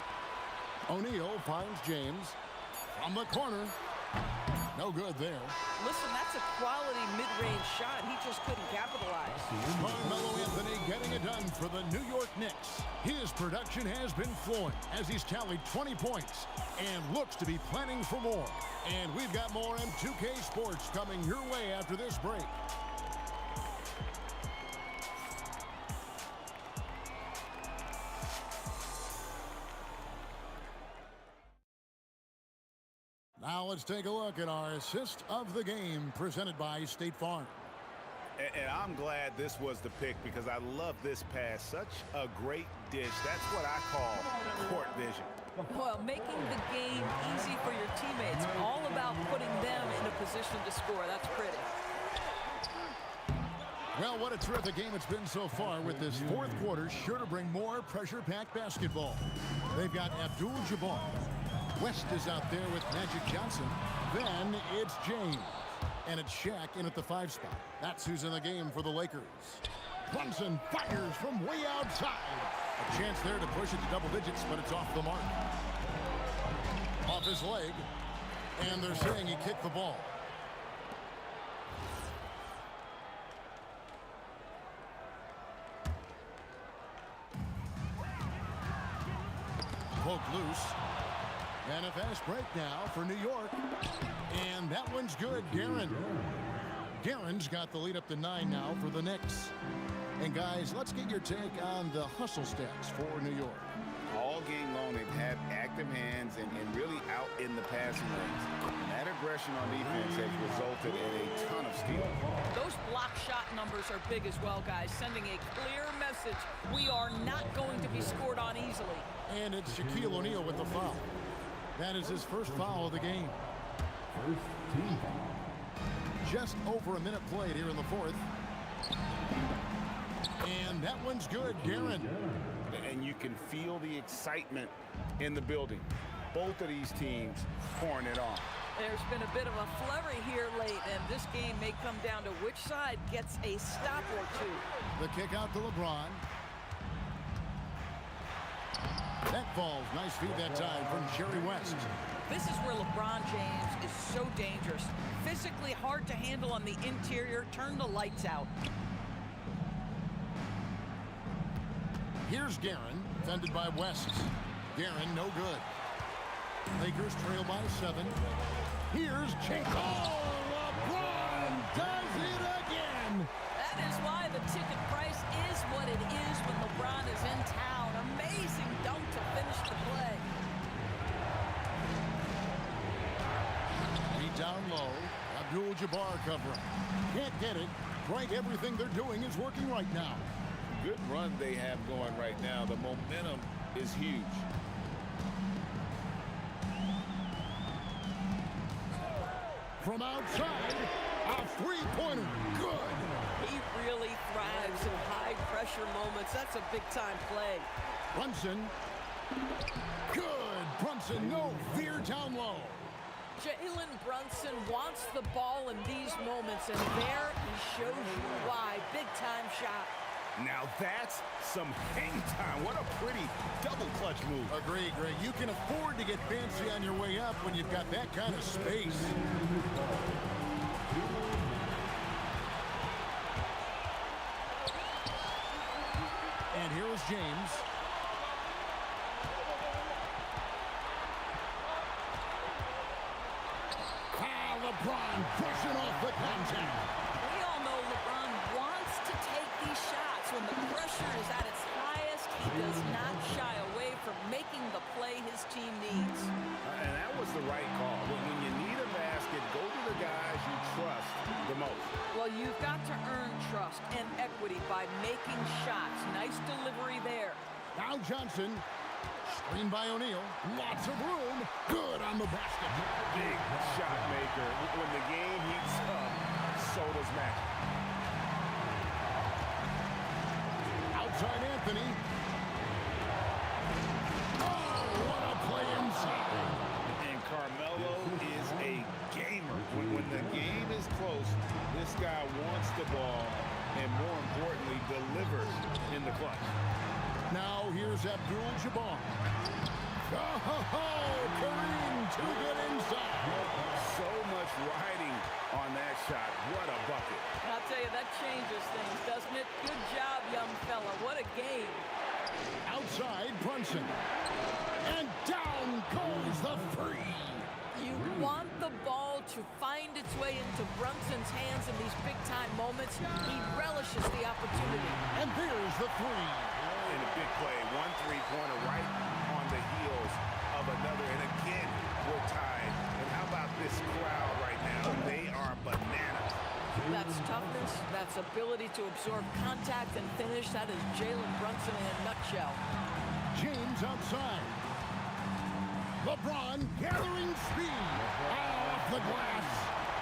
O'Neal finds James. From the corner. No good there. Listen, that's a quality mid-range shot. He just couldn't capitalize. Carmelo Anthony getting it done for the New York Knicks. His production has been flowing as he's tallied 20 points and looks to be planning for more. And we've got more M2K Sports coming your way after this break. Now let's take a look at our assist of the game presented by State Farm. And I'm glad this was the pick because I love this pass. Such a great dish. That's what I call court vision. Well, making the game easy for your teammates. All about putting them in a position to score. That's pretty. Well, what a terrific game it's been so far with this fourth quarter. Sure to bring more pressure-packed basketball. They've got Abdul-Jabbar. West is out there with Magic Johnson. Then it's James. And it's Shaq in at the 5 spot. That's who's in the game for the Lakers. Brunson fires from way outside. A chance there to push it to double digits, but it's off the mark. Off his leg. And they're saying he kicked the ball. Poked loose. And a fast break now for New York. And that one's good. Guerin's got the lead up to 9 now for the Knicks. And guys, let's get your take on the hustle stats for New York. All game long, they've had active hands and really out in the passing lanes. That aggression on defense has resulted in a ton of steals. Those block shot numbers are big as well, guys, sending a clear message. We are not going to be scored on easily. And it's Shaquille O'Neal with the foul. That is his first foul of the game. First team foul. Just over a minute played here in the 4th. And that one's good, Guerin. And you can feel the excitement in the building. Both of these teams pouring it on. There's been a bit of a flurry here late, and this game may come down to which side gets a stop or two. The kick out to LeBron. That falls. Nice feed that time from Jerry West. This is where LeBron James is so dangerous. Physically hard to handle on the interior. Turn the lights out. Here's Guerin, defended by West. Guerin, no good. Lakers trail by 7. Here's Chase. Oh, LeBron does it again. That is why the ticket price is what it is when LeBron is in town. Amazing dunk to finish the play. Beat down low. Abdul-Jabbar covering. Can't get it. Right, everything they're doing is working right now. Good run they have going right now. The momentum is huge. From outside, a three-pointer. Good. He really thrives in high-pressure moments. That's a big-time play. Brunson. Good. Brunson, no fear down low. Jalen Brunson wants the ball in these moments, and there he shows you why. Big-time shot. Now that's some hang time. What a pretty double clutch move. Agree, Greg. You can afford to get fancy on your way up when you've got that kind of space. And here is James. LeBron pushing off the contact. We all know LeBron wants to take these shots. When the pressure is at its highest, he does not shy away from making the play his team needs. And that was the right call. When you need a basket, go to the guys you trust the most. Well, you've got to earn trust and equity by making shots. Nice delivery there. Now Johnson. Screen by O'Neal. Lots of room. Good on the basket. Big shot maker. When the game heats up, so does Magic. Outside Anthony. Oh, what a play inside. And Carmelo is a gamer. When the game is close, this guy wants the ball and, more importantly, delivers in the clutch. Now here's Abdul-Jabbar. Oh, Kareem too good inside. So much riding on that shot. What a bucket. I'll tell you, that changes things, doesn't it? Good job, young fella. What a game. Outside Brunson. And down goes the free. You want the ball to find its way into Brunson's hands in these big-time moments. He relishes the opportunity. And there's the three. In a big play, 1 3-pointer right on the heels of another. And again, we're tied. And how about this crowd right now? They are bananas. That's toughness. That's ability to absorb contact and finish. That is Jalen Brunson in a nutshell. James outside. LeBron gathering speed. Off the glass.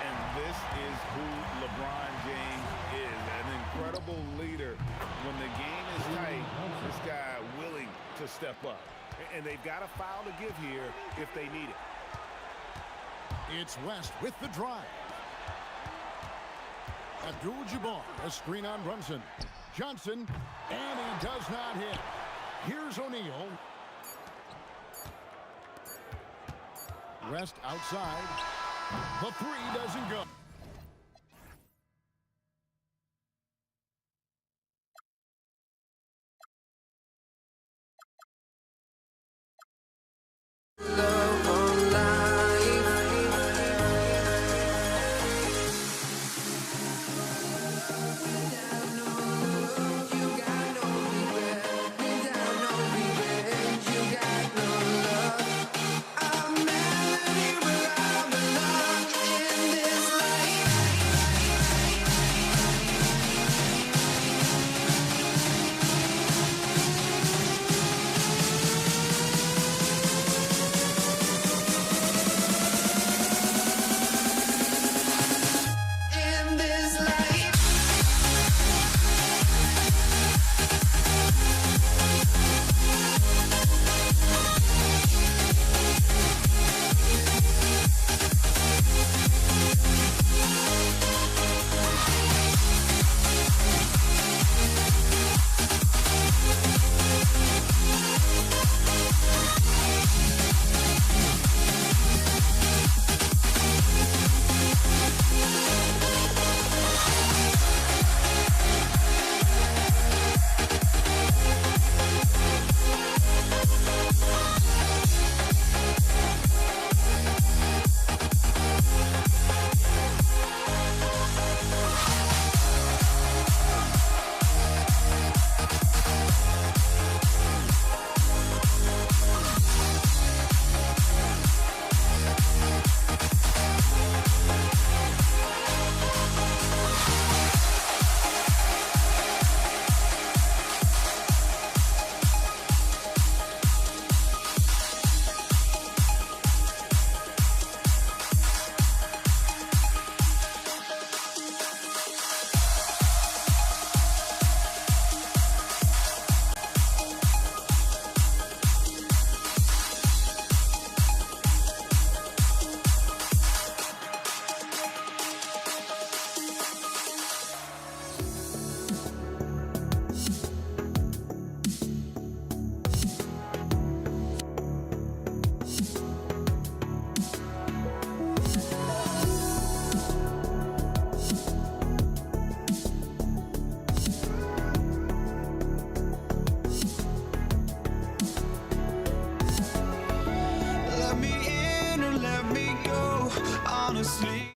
And this is who LeBron James is. An incredible leader. When the game is tight, this guy willing to step up. And they've got a foul to give here if they need it. It's West with the drive. Abdul-Jabbar, a screen on Brunson. Johnson, and he does not hit. Here's O'Neal. West outside. The three doesn't go. Let me in and let me go, honestly.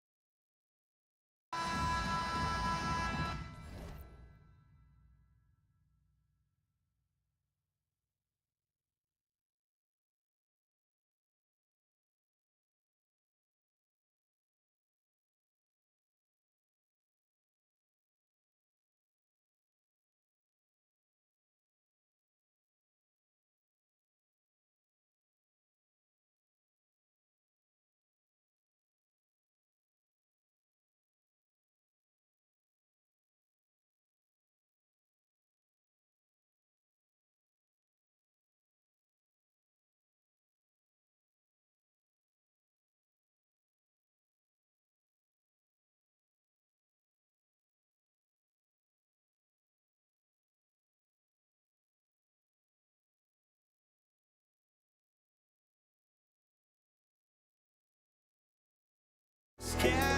Scared